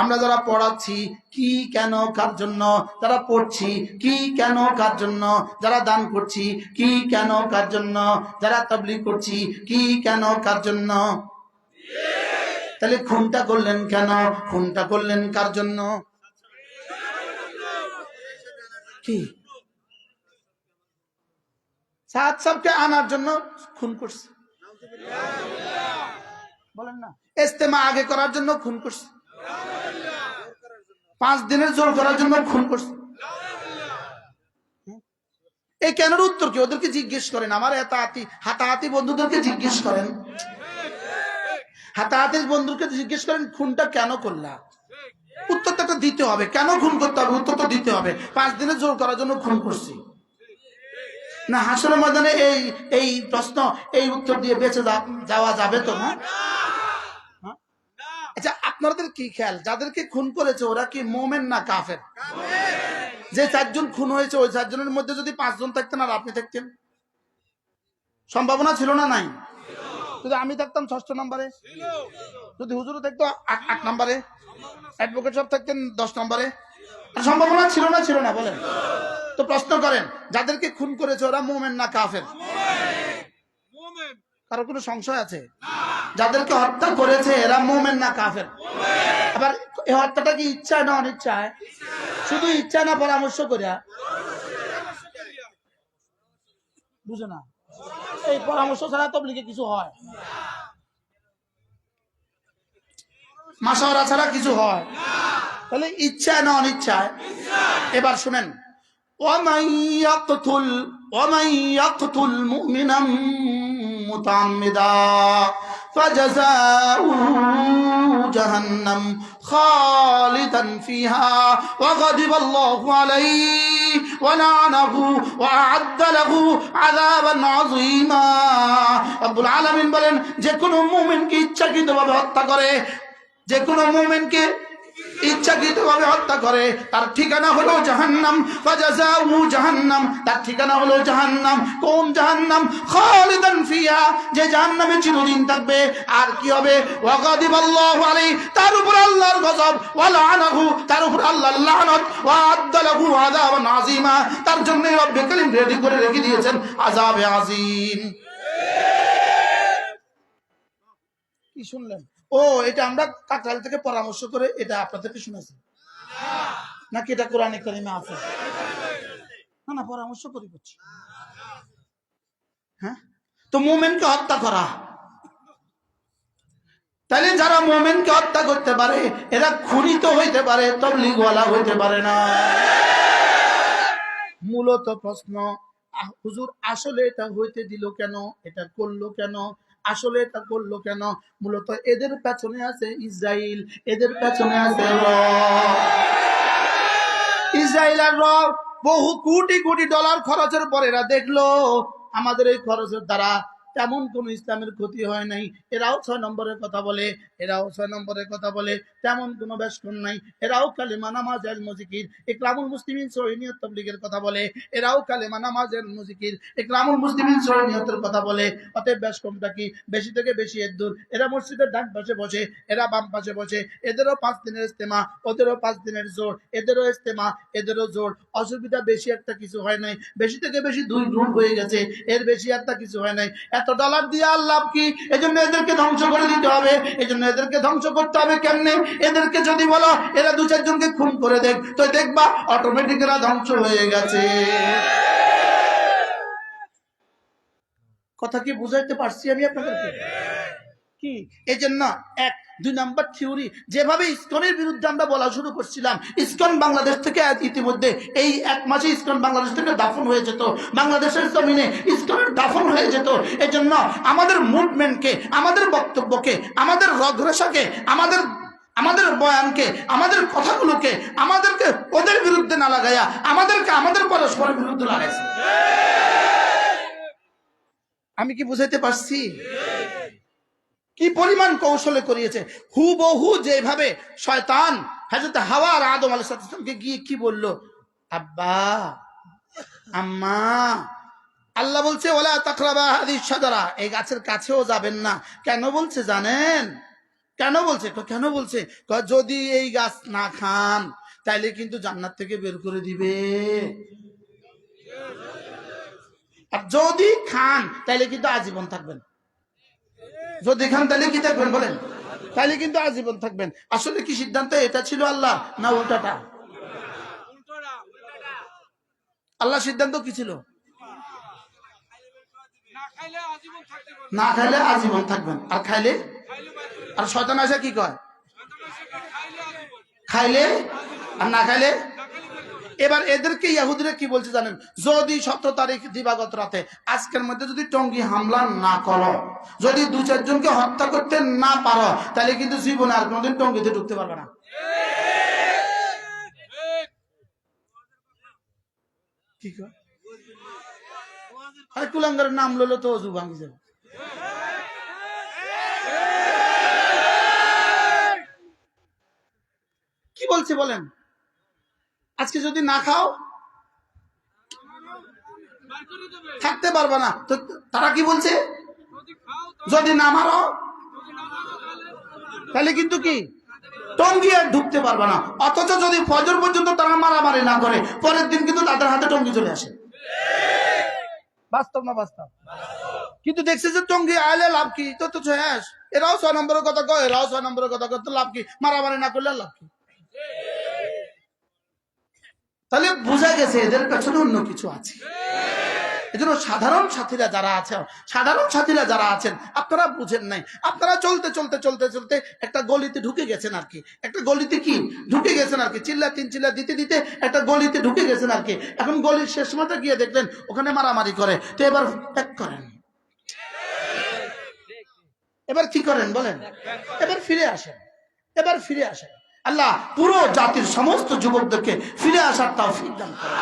আমরা যারা পড়াচ্ছি কি, কেন, কার জন্য? যারা পড়ছি কি, কেন, কার জন্য? যারা দান করছি কি, কেন, কার জন্য? যারা তাবলীগ করছি কি, কেন, কার জন্য? তাহলে খুনটা করলেন কেন? খুনটা করলেন কার জন্য? কি সাদ সাহেবকে আনার জন্য খুন করছে? বলেন না। ইজতেমা আগে করার জন্য খুন করছে, 5 দিনের জোর করার জন্য খুন করছে। এই কেনর উত্তর কি? ওদেরকে জিজ্ঞেস করেন, আমার হাতাহাতি বন্ধুদেরকে জিজ্ঞেস করেন, হাতাহাতি বন্ধুকে জিজ্ঞেস করেন খুনটা কেন করলা? উত্তরটা তো দিতে হবে। কেন খুন করতে হবে? উত্তর তো দিতে হবে। 5 দিনের জোর করার জন্য খুন করছি না। হাসরের ময়দানে এই প্রশ্ন, এই উত্তর দিয়ে বেঁচে যাওয়া যাবে তো না? আচ্ছা, আপনাদের কি খেয়াল, যাদেরকে খুন করেছে ওরা কি মোমেন না কাফের? যে 4 জন খুন হয়েছে ওই 4 জনের মধ্যে যদি 5 জন থাকতেন আর আপনি থাকতেন, সম্ভাবনা ছিল না নাই? যদি আমি থাকতাম 6 নম্বরে, যদি হুজুর থাকতো 8 নম্বরে, অ্যাডভোকেট সাহেব থাকতেন 10 নম্বরে, সম্ভাবনা ছিল না ছিল না বলেন? তো প্রশ্ন করেন, যাদেরকে খুন করেছে ওরা মুমিন না কাফের? কারো কোনো সংশয় আছে? যাদেরকে হত্যা করেছে এরা মুমিন না কাফের? আবার এই হত্যাটা কি ইচ্ছায় না অনিচ্ছায়? শুধু ইচ্ছা না পরামর্শ করিয়া? বুঝো না, এই পরামর্শ ছাড়া তাবলীগে কিছু হয়? মাশাওয়ারা ছাড়া কিছু হয়? তাহলে ইচ্ছায় না অনিচ্ছায়? এবার শুনেন, ومن يقتل مؤمنا متعمدا فجزاؤه جهنم خالدا فيها وغضب الله عليه ولعنه وأعد له عذابا عظيما। রব্বুল আলামিন বলেন, যে কোনো মুমিনকে ইচ্ছাকৃতভাবে হত্যা করে, যে কোনো মুমিনকে ইচ্ছাকৃতভাবে হত্যা করে তার ঠিকানা হলো জাহান্নাম। ফাজাযাউ জাহান্নাম, তার ঠিকানা হলো জাহান্নাম। কোন জাহান্নাম? খালিদান ফিহা, যে জাহান্নামে চিরদিন থাকবে। আর কি হবে? ওয়াগাদিবাল্লাহু আলাইহি, তার উপর আল্লাহর গজব, ওয়া লানাহু, তার উপর আল্লাহর লানত, ওয়া আদালাহু আযাবান আযীমা, তার জন্য রব্বুল কারীম রেডি করে রেখে দিয়েছেন আযাবে আযীম। কি শুনলেন? ও, এটা আমরা কাকরাইল থেকে পরামর্শ করে এটা আপনাদেরকে শুনেছি নাকি এটা কোরআনে কারিমে আছে? না না, পরামর্শ করে করছি। হ্যাঁ, তো মুমিনকে হত্যা করা, তাহলে যারা মুমিনকে হত্যা করতে পারে এরা খুনি তো হইতে পারে, তাবলীগওয়ালা হইতে পারে না। মূলত প্রশ্ন, হুজুর আসলে এটা হইতে দিল কেন? এটা করলো কেন? আসলে এটা করলো কেন? মূলত এদের পেছনে আছে ইসরাইল, এদের পেছনে আছে ইসরাইল আর বহু কোটি কোটি ডলার খরচের পর এরা দেখলো আমাদের এই খরচের দ্বারা তেমন কোন ইসলামের ক্ষতি হয় নাই। এরাও 6 নম্বরের কথা বলে, এরাও 6 নম্বরের কথা বলে, তেমন কোনো বেশকম নাই। এরাও কালেমা নামাজ ইলম জিকির ইকরামুল মুসলিমিন শরীয়ত তাবলীগের কথা বলে, এরাও কালেমা নামাজ ইলম জিকির ইকরামুল মুসলিমিন শরীয়তের কথা বলে। অতএব বেশকমটা কি? বেশি থেকে বেশি এর দূর। এরা মসজিদের ডান পাশে বসে, এরা বাম পাশে বসে, এদেরও 5 দিনের ইজতেমা, ওদেরও 5 দিনের জোর, এদেরও ইজতেমা, এদেরও জোর। অসুবিধা বেশি একটা কিছু হয় নাই, বেশি থেকে বেশি 2 গুণ হয়ে গেছে, এর বেশি একটা কিছু হয় নাই। এত ডলার দিয়ে আর লাভ কি? এজন্য এদেরকে ধ্বংস করে দিতে হবে। এজন্য এদেরকে ধ্বংস করতে হবে কেমনে? এদেরকে যদি বলো এরা 2-4 জনকে খুন করে দেখ, তো দেখবা অটোমেটিক এরা ধ্বংস হয়ে গেছে। কথা কি বুঝাইতে পারছি আমি আপনাদেরকে? কি এজন্য 1-2 নাম্বার থিওরি, যেভাবে ইসকনের বিরুদ্ধে আমরা বলা শুরু করছিলাম, ইসকন বাংলাদেশ থেকে ইতিমধ্যে এই 1 মাসে ইসকন বাংলাদেশ থেকে দাফন হয়ে যেত, বাংলাদেশের জমিনে ইসকনের দাফন হয়ে যেত। এজন্য আমাদের মুভমেন্টকে, আমাদের বক্তব্যকে, আমাদের রগরেশাকে, আমাদের বয়ানকে, আমাদের কথাগুলোকে আমাদেরকে ওদের বিরুদ্ধে না লাগাইয়া আমাদেরকে আমাদের পরস্পরের বিরুদ্ধে লাগাইছে। আমি কি বুঝাইতে পারছি? কি পরিমাণ কৌশলে করিয়েছে। হুবহু যেভাবে শয়তান হযরত হাওয়া আর আদম আলাইহিস সালামকে গিয়ে কি বলল, আব্বা আম্মা, আল্লাহ বলছে ওয়ালা তাকরাবা হাদিস শাজারা, এই গাছের কাছেও যাবেন না। কেন বলছে জানেন? কেন বলছে? কেন বলছে? যদি এই গাছ না খান তাইলে কিন্তু জান্নাত থেকে বের করে দিবে, আর যদি খান তাইলে কিন্তু আজীবন থাকবেন। যদি খান তাহলে কি থাকবেন বলেন? তাহলে কিন্তু আজীবন থাকবেন। আসলে কি সিদ্ধান্ত এটা ছিল আল্লাহ না উল্টাটা? আল্লাহ সিদ্ধান্ত কি ছিল? না খাইলে আজীবন থাকবেন, আর খাইলে, আর শয়তান আসে কি কয়? খাইলে আর না খাইলে। এবার এদেরকে ইহুদিরা কি বলছে জানেন? যদি 17 তারিখ দিবাগত রাতে আজকের মধ্যে যদি টঙ্গী হামলা না করো, যদি 2-4 জনকে হত্যা করতে না পারো, তাহলে কিন্তু জীবনে আর কোনোদিন টঙ্গীতে ঢুকতে পারবে না। কি কয়? আরে কুলাঙ্গারের নাম লইলে তো অজু ভাঙি যাবে। কি বলছে বলেন? আজকে যদি না খাও থাকতে পারবে না। তো তারা কি বলছে, যদি না মারো তাহলে কিন্তু কি টঙ্গি আর ঢুকতে পারবে না। অথচ যদি ফজর পর্যন্ত তারা মারামারি না করে, পরের দিন কিন্তু তাদের হাতে টঙ্গি চলে আসে। বাস্তব না বাস্তব? কিন্তু দেখছে যে টঙ্গি আইলে লাভ কি, তো তো শেষ। এরাও 6 নম্বরের কথা কয়, এরাও 6 নম্বরের কথা কয়, তো লাভ কি? মারামারি না করলে লাভ কি? তাহলে বোঝা গেছে এদের পেছনে অন্য কিছু আছে। এজন্য সাধারণ সাথীরা যারা আছেন আপনারা বুঝেন নাই। আপনারা চলতে চলতে চলতে চলতে একটা গলিতে ঢুকে গেছেন আর কি। একটা গলিতে কি ঢুকে গেছেন আর কি, চিল্লা দিতে দিতে একটা গলিতে ঢুকে গেছেন আর কি। এখন গলির শেষ মাথা গিয়ে দেখলেন ওখানে মারামারি করে, তো এবার ত্যাগ করেন। এবার কি করেন বলেন? এবার ফিরে আসেন। আল্লাহ পুরো জাতির সমস্ত যুবকদেরকে ফিরে আসার তৌফিক দান করেন।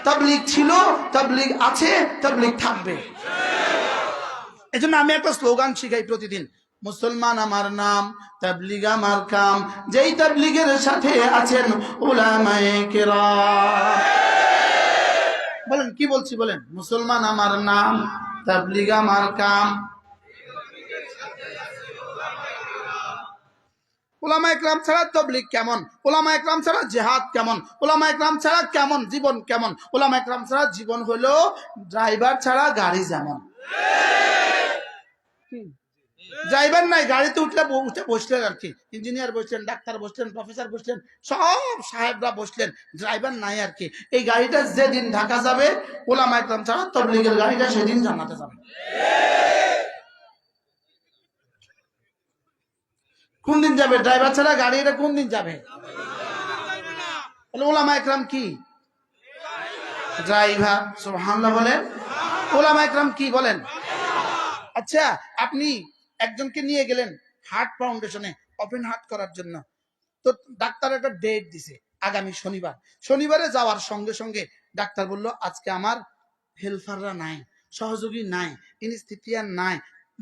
তাবলীগ ছিল, তাবলীগ আছে, তাবলীগ থাকবে। এজন্য আমি একটা স্লোগান শিখাই প্রতিদিন, মুসলমান আমার নাম, তাবলীগ আমার কাম। যেই তাবলীগের সাথে আছেন উলামায়ে কেরাম। বলেন কি বলছি বলেন? মুসলমান আমার নাম, তাবলীগ আমার কাম। উলামা ইকরাম ছাড়া তাবলীগ কেমন? উলামা ইকরাম ছাড়া জিহাদ কেমন? উলামা ইকরাম ছাড়া কেমন জীবন কেমন? উলামা ইকরাম ছাড়া জীবন হলো ড্রাইভার ছাড়া গাড়ি যেমন। ড্রাইভার নাই, গাড়িতে উঠে বসলেন আর কি। ইঞ্জিনিয়ার বসলেন, ডাক্তার বসলেন, প্রফেসর বসলেন, সব সাহেবরা বসলেন, ড্রাইভার নাই আর কি। এই গাড়িটা যেদিন ঢাকা যাবে, উলামা ইকরাম ছাড়া তাবলীগের গাড়িটা সেদিন জান্নাতে যাবে। কোন দিন যাবে? ড্রাইভার ছাড়া গাড়ি এটা কোন দিন যাবে? উলামা ইকরাম কি? ড্রাইভার। সুবহানাল্লাহ বলেন। উলামা ইকরাম কি বলেন? আচ্ছা, আপনি একজনকে নিয়ে গেলেন হার্ট ফাউন্ডেশনে ওপেন হার্ট করার জন্য। তো ডাক্তার একটা ডেট দিছে আগামী শনিবার। শনিবারে যাওয়ার সঙ্গে সঙ্গে ডাক্তার বলল আজকে আমার হেল্পাররা নাই, সহযোগী নাই, ইনস্টিটিউশন নাই,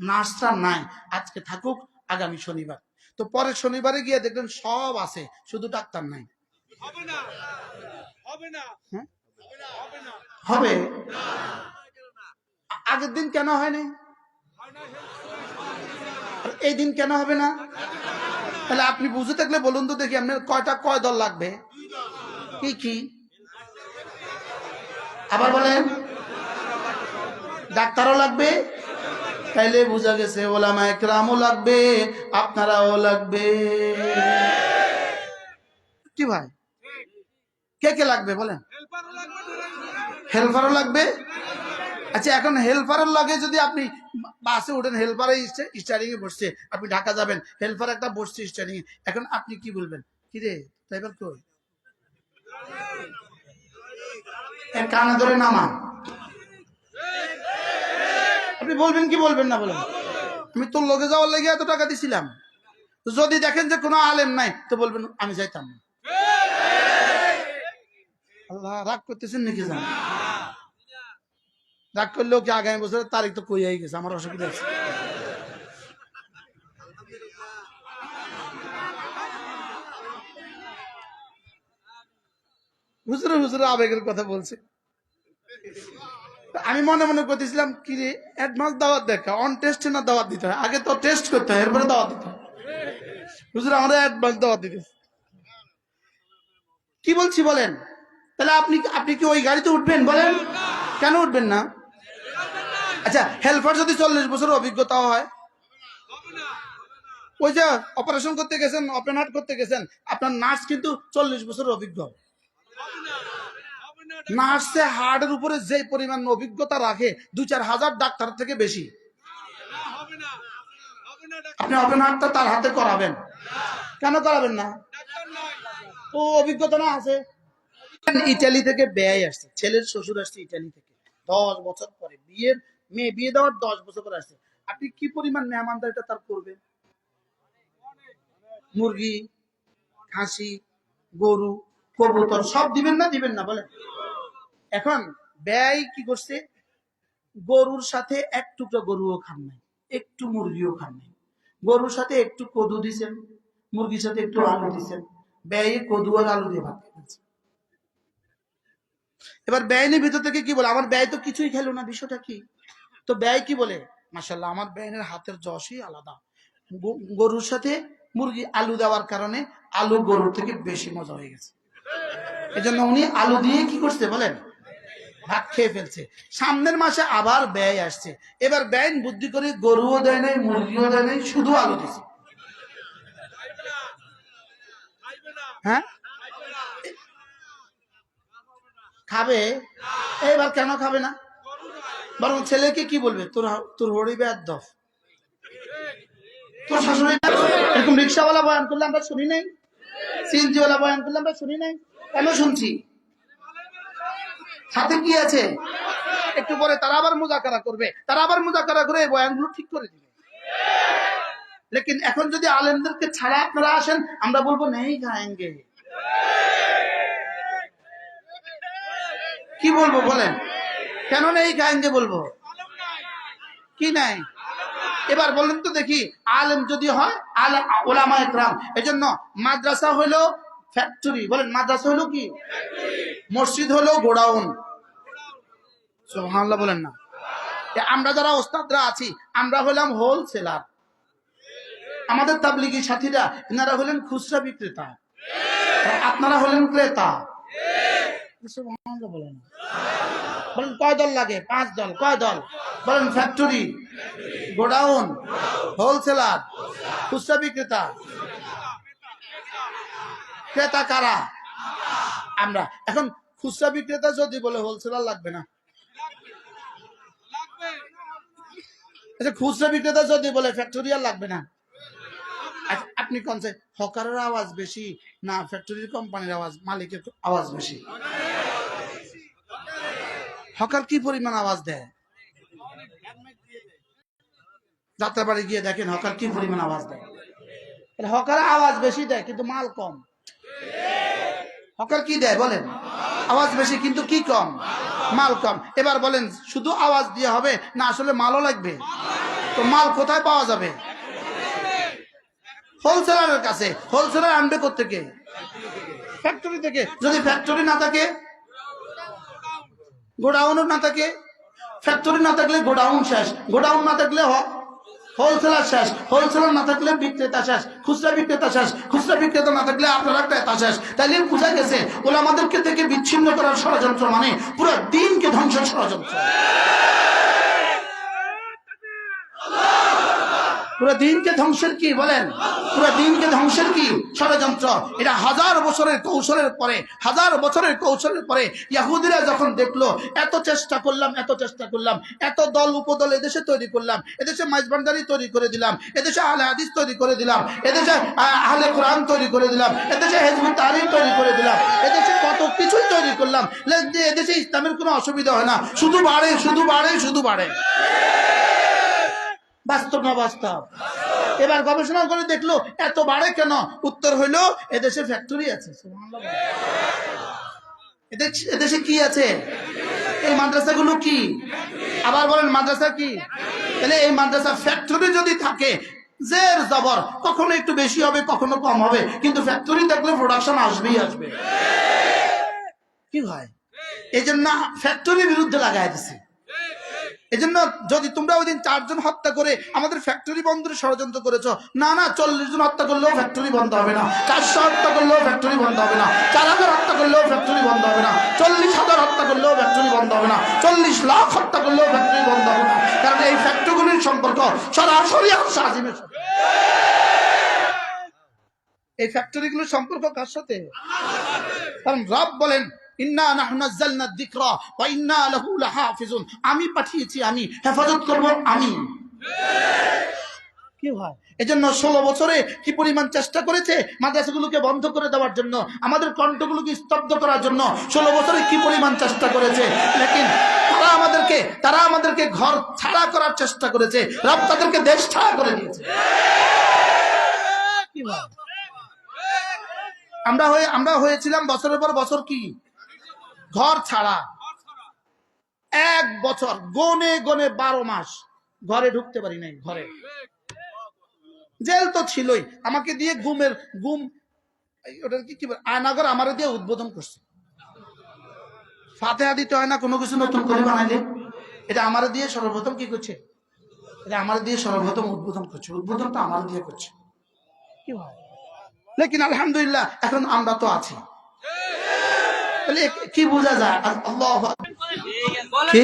নার্সরা নাই, আজকে থাকুক, আগামী শনিবার। তো পরের শনিবারে গিয়ে দেখলেন সব আছে, শুধু ডাক্তার নাই। হবে? আগের দিন কেন হয়নি? এই দিন কেন হবে না? তাহলে আপনি বুঝে থাকলে বলুন তো দেখি, আপনার কয় দল লাগবে? কি কি আবার বলেন? ডাক্তারও লাগবে। তাইলে বোঝা গেছে ওলামা ইকরামও লাগবে, আপনারাও লাগবে। কি ভাই, কে কে লাগবে বলেন? হেল্পারও লাগবে। আচ্ছা, এখন হেল্পারের লাগে যদি আপনি বাসে উঠেন, হেল্পারে স্টিয়ারিং এ বসছে, আপনি ঢাকা যাবেন, হেল্পার একটা বসছে স্টিয়ারিং এ, এখন আপনি কি বলবেন? কি রে ড্রাইভার কই? কানে ধরে নামা। আপনি বলবেন কি বলবেন না বলেন? আমি তোর লগে যাওয়ার লেগে এত টাকা দিছিলাম। যদি দেখেন যে কোনো আলেম নাই, তো বলবেন আমি যাইতাম না। আল্লাহ রাগ করতেছেন নাকি? জানেন রাগ করলেও কি আগামী বছরের তারিখ তো কইয়াই গেছে, আমার অসুবিধা আছে। হুজুরে আবেগের কথা বলছে। আমি মনে মনে করতেছিলাম কি রে, অ্যাডভান্স দাওয়াত দেখা, অন টেস্টে না দাওয়াত দিতে হয়? আগে তো টেস্ট করতে হয়, এরপরে দাওয়াত দিতে হয়। হুজুর আমরা অ্যাডভান্স দাওয়াত দিতে। কি বলছি বলেন? তাহলে আপনি কি ওই গাড়িতে উঠবেন বলেন? কেন উঠবেন না? আচ্ছা, হেল্পার যদি 40 বছর অভিজ্ঞতাও হয়, ওই যে অপারেশন করতে গেছেন, ওপেন হার্ট করতে গেছেন, আপনার নার্স কিন্তু 40 বছর অভিজ্ঞ। নার্সে হার্টের উপরে যে পরিমাণ অভিজ্ঞতা রাখে 2-4 হাজার ডাক্তার থেকে বেশি। আপনি ওপেন হার্টটা তার হাতে করাবেন? কেন করাবেন না? ও অভিজ্ঞতা না আছে। ইটালি থেকে ব্যয় আসছে, ছেলের শ্বশুর আসছে ইটালি থেকে 10 বছর পরে, মেয়ে বিয়ে দেওয়ার 10 বছর পরে আসছে। আপনি কি পরিমাণ মেহমানদারিটা তার করবেন? মুরগি, খাসি, গরু, কবুতর সব দিবেন না বলেন? এখন ব্যয় কি করছে? গরুর সাথে এক টুকরা গরুও খান নাই, একটু মুরগিও খান নাই। গরুর সাথে একটু কদু দিছেন, মুরগির সাথে একটু আলু দিছেন, ব্যয়ে কদু আর আলু দিয়ে ভাত খেয়েছে। এবার বেআইনের ভিতর থেকে কি বলে, আমার ব্যয় তো কিছুই খেলো না, বিষয়টা কি? তো ব্যয় কি বলে, মাশাল্লাহ আমার বেআইনের হাতের যশই আলাদা, গরুর সাথে মুরগি আলু দেওয়ার কারণে আলু গরুর থেকে বেশি মজা হয়ে গেছে, এজন্য উনি আলু দিয়ে কি করছে বলেন, ভাত খেয়ে ফেলছে। সামনের মাসে আবার ব্যয় আসছে, এবার ব্যয় বুদ্ধি করে গরুও দেয় নাই, মুরগিও দেয় নাই, শুধু আলু দিছে। হ্যাঁ খাবে, এবার কেন খাবে না? বরং ছেলেকে কি বলবে, তোর তোর হরিবে আর দফ, তোর শাশুড়ি। এরকম রিক্সাওয়ালা বয়ান করলে আমরা শুনি নাই, সিএনজিওয়ালা বয়ান করলে আমরা শুনি নাই, কেন শুনছি? সাথে কি আছে? একটু পরে তারা আবার মুজাকারা করবে, তারা আবার মুজাকারা করে এই বয়ানগুলো ঠিক করে দিবে। লেকিন এখন যদি আলেমদেরকে ছাড়া আপনারা আসেন, আমরা বলবো নেই খায়েঙ্গে, কি বলবো বলেন, কেন নেই খায়েঙ্গে বলবো, কি নাই? এবার বলেন তো দেখি, আলেম যদি হয় আলেম ওলামা একরাম, এজন্য মাদ্রাসা হলো ফ্যাক্টরি, বলেন মাদ্রাসা হলো কি, মসজিদ হলো গোডাউন। সুবহানাল্লাহ বলেন না। আমরা যারা ওস্তাদরা আছি, আমরা হলাম হোলসেলার, আমাদের তাবলিগি সাথীরা এনারা হলেন খুচরা বিক্রেতা, আপনারা হলেন ক্রেতা। সুবহানাল্লাহ বলেন। বলেন কয় দল লাগে? 5 দল। কয় দল বলেন? ফ্যাক্টরি, গোডাউন, হোলসেলার, খুচরা বিক্রেতা। ক্রেতা কারা? আমরা। এখন খুচরা বিক্রেতা যদি বলে হোলসেলার লাগবে না, আচ্ছা খুচরা বিক্রেতা যদি বলে ফ্যাক্টরিয়াল লাগবে না, আপনি কোন চাই, হকারের আওয়াজ বেশি না ফ্যাক্টরির কোম্পানির আওয়াজ, মালিকের আওয়াজ বেশি? হকার কি পরিমাণ আওয়াজ দেয়, যাত্রাবাড়ি গিয়ে দেখেন হকার কি পরিমাণ আওয়াজ দেয়। হকার আওয়াজ বেশি দেয় কিন্তু মাল কম। হকার কি দেয় বলেন? আওয়াজ বেশি কিন্তু কি কম, মাল কম। এবার বলেন শুধু আওয়াজ দিয়ে হবে না আসলে মালও লাগবে? তো মাল কোথায় পাওয়া যাবে? হোলসেলারের কাছে। হোলসেলার আনবে কোত্থেকে? ফ্যাক্টরি থেকে। যদি ফ্যাক্টরি না থাকে, গোডাউনও না থাকে, ফ্যাক্টরি না থাকলে গোডাউন শেষ, গোডাউন না থাকলে হোলসেলার শেষ, হোলসেলার না থাকলে বিক্রেতা শেষ, খুচরা বিক্রেতা শেষ, খুচরা বিক্রেতা না থাকলে আপনারা ক্রেতা শেষ। তাইলে বোঝা গেছে ওলামাদেরকে থেকে বিচ্ছিন্ন করার ষড়যন্ত্র মানে পুরো দিনকে ধ্বংসের ষড়যন্ত্র, পুরো দিনকে ধ্বংসের কি বলেন, পুরো দিনকে ধ্বংসের কি ষড়যন্ত্র। এটা 1000 বছরের কৌশলের পরে, 1000 বছরের কৌশলের পরে ইহুদিরা যখন দেখলো এত চেষ্টা করলাম, এত চেষ্টা করলাম, এত দল উপদল এদেশে তৈরি করলাম, এদেশে মাইজবান্ডারি তৈরি করে দিলাম, এদেশে আহলে হাদিস তৈরি করে দিলাম, এদেশে আহলে কোরআন তৈরি করে দিলাম, এদেশে হিজবুত তাহরীর তৈরি করে দিলাম, এদেশে কত কিছুই তৈরি করলাম, এদেশে ইসলামের কোনো অসুবিধা হয় না, শুধু বাড়ে শুধু বাড়ে শুধু বাড়ে। বাস্তব না বাস্তব? এবার গবেষণা করে দেখলো এত বাড়ে কেন? উত্তর হইলো এদেশে ফ্যাক্টরি আছে। এদেশে কি আছে? এই মাদ্রাসাগুলো কি? আবার বলেন মাদ্রাসা কি? তাহলে এই মাদ্রাসা ফ্যাক্টরি যদি থাকে, জের জবর কখনো একটু বেশি হবে কখনো কম হবে, কিন্তু ফ্যাক্টরি থাকলে প্রোডাকশন আসবেই আসবে। কি হয়? এই জন্য ফ্যাক্টরির বিরুদ্ধে লাগাই দিছে। এজন্য যদি তোমরা ওই দিন 4 জন হত্যা করে আমাদের ফ্যাক্টরি বন্ধের ষড়যন্ত্র করেছো, না না 40 জন হত্যা করলেও ফ্যাক্টরি বন্ধ হবে না, 400 হত্যা করলেও ফ্যাক্টরি বন্ধ হবে না, 4000 হত্যা করলেও ফ্যাক্টরি বন্ধ হবে না, 40,000 হত্যা করলেও ফ্যাক্টরি বন্ধ হবে না, 40 লাখ হত্যা করলেও ফ্যাক্টরি বন্ধ হবে না। কারণ এই ফ্যাক্টরিগুলির সম্পর্ক সরাসরি আরশ আজিমের সাথে। এই ফ্যাক্টরিগুলোর সম্পর্ক কার সাথে? কারণ রব বলেন ইন্না নাহনু নাযালনা যিকরা ওয়া ইন্না লাহু লাহাফিজুন, আমি পাঠিয়েছি, আমি হেফাজত করব আমি। কি হয়? এজন্য 16 বছরে কি পরিমাণ চেষ্টা করেছে মাদ্রাসাগুলোকে বন্ধ করে দেওয়ার জন্য, আমাদের কণ্ঠগুলোকে স্তব্ধ করার জন্য 16 বছরে কি পরিমাণ চেষ্টা করেছে। লেকিন তারা আমাদেরকে ঘর ছাড়া করার চেষ্টা করেছে, রব তাদেরকে দেশ ছাড়া করে দিয়েছে। কি হয়? আমরা হয়েছিলাম বছরের পর বছর কি ঘর ছাড়া। 1 বছর গনে গনে 12 মাস ঘরে ঢুকতে পারি নাই। ঘরে জেল তো ছিলই, আমাকে দিয়ে গুম ওটা কি আয়নাগর আমারে দিয়ে উদ্বোধন করছে। ফাতিহা দিতে হয় না কোনো কিছু নতুন করে বানাইলে। এটা আমার দিয়ে সর্বপ্রথম কি করছে? এটা আমার দিয়ে সর্বপ্রথম উদ্বোধন করছে। উদ্বোধনটা আমার দিয়ে করছে। কি হয়? লেকিন আলহামদুলিল্লাহ এখন আমরা তো আছি। তাহলে কি বোঝা যায়? কি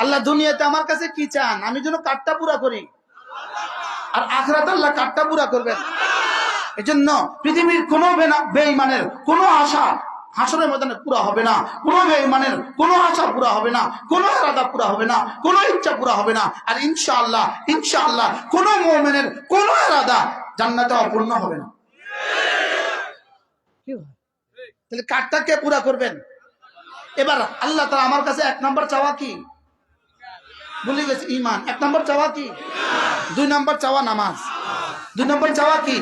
আল্লাহ দুনিয়াতে আমার কাছে কি চান? আমি যেন কাঠটা পুরা করি, আর আখিরাতে আল্লাহ কাঠটা পুরা করবেন। এজন্য পৃথিবীর কোন বেঈমানের কোন আশা হাসরের ময়দানে পুরা হবে না, কোন বেঈমানের কোন আশা পুরা হবে না, কোন ইরাদা পুরা হবে না, কোন ইচ্ছা পুরা হবে না। আর ইনশাআল্লাহ ইনশাআল্লাহ কোন মুমিনের কোন ইরাদা জান্নাতে অপূর্ণ হবে না। তাহলে কাঠটা কে পুরা করবেন? এবার আল্লাহ তাআলা আমার কাছে 1 নম্বর চাওয়া কি? ভুলে গেছি, ঈমান। 1 নম্বর চাওয়া কি? 2 নম্বর চাওয়া নামাজ। 2 নম্বর চাওয়া কি?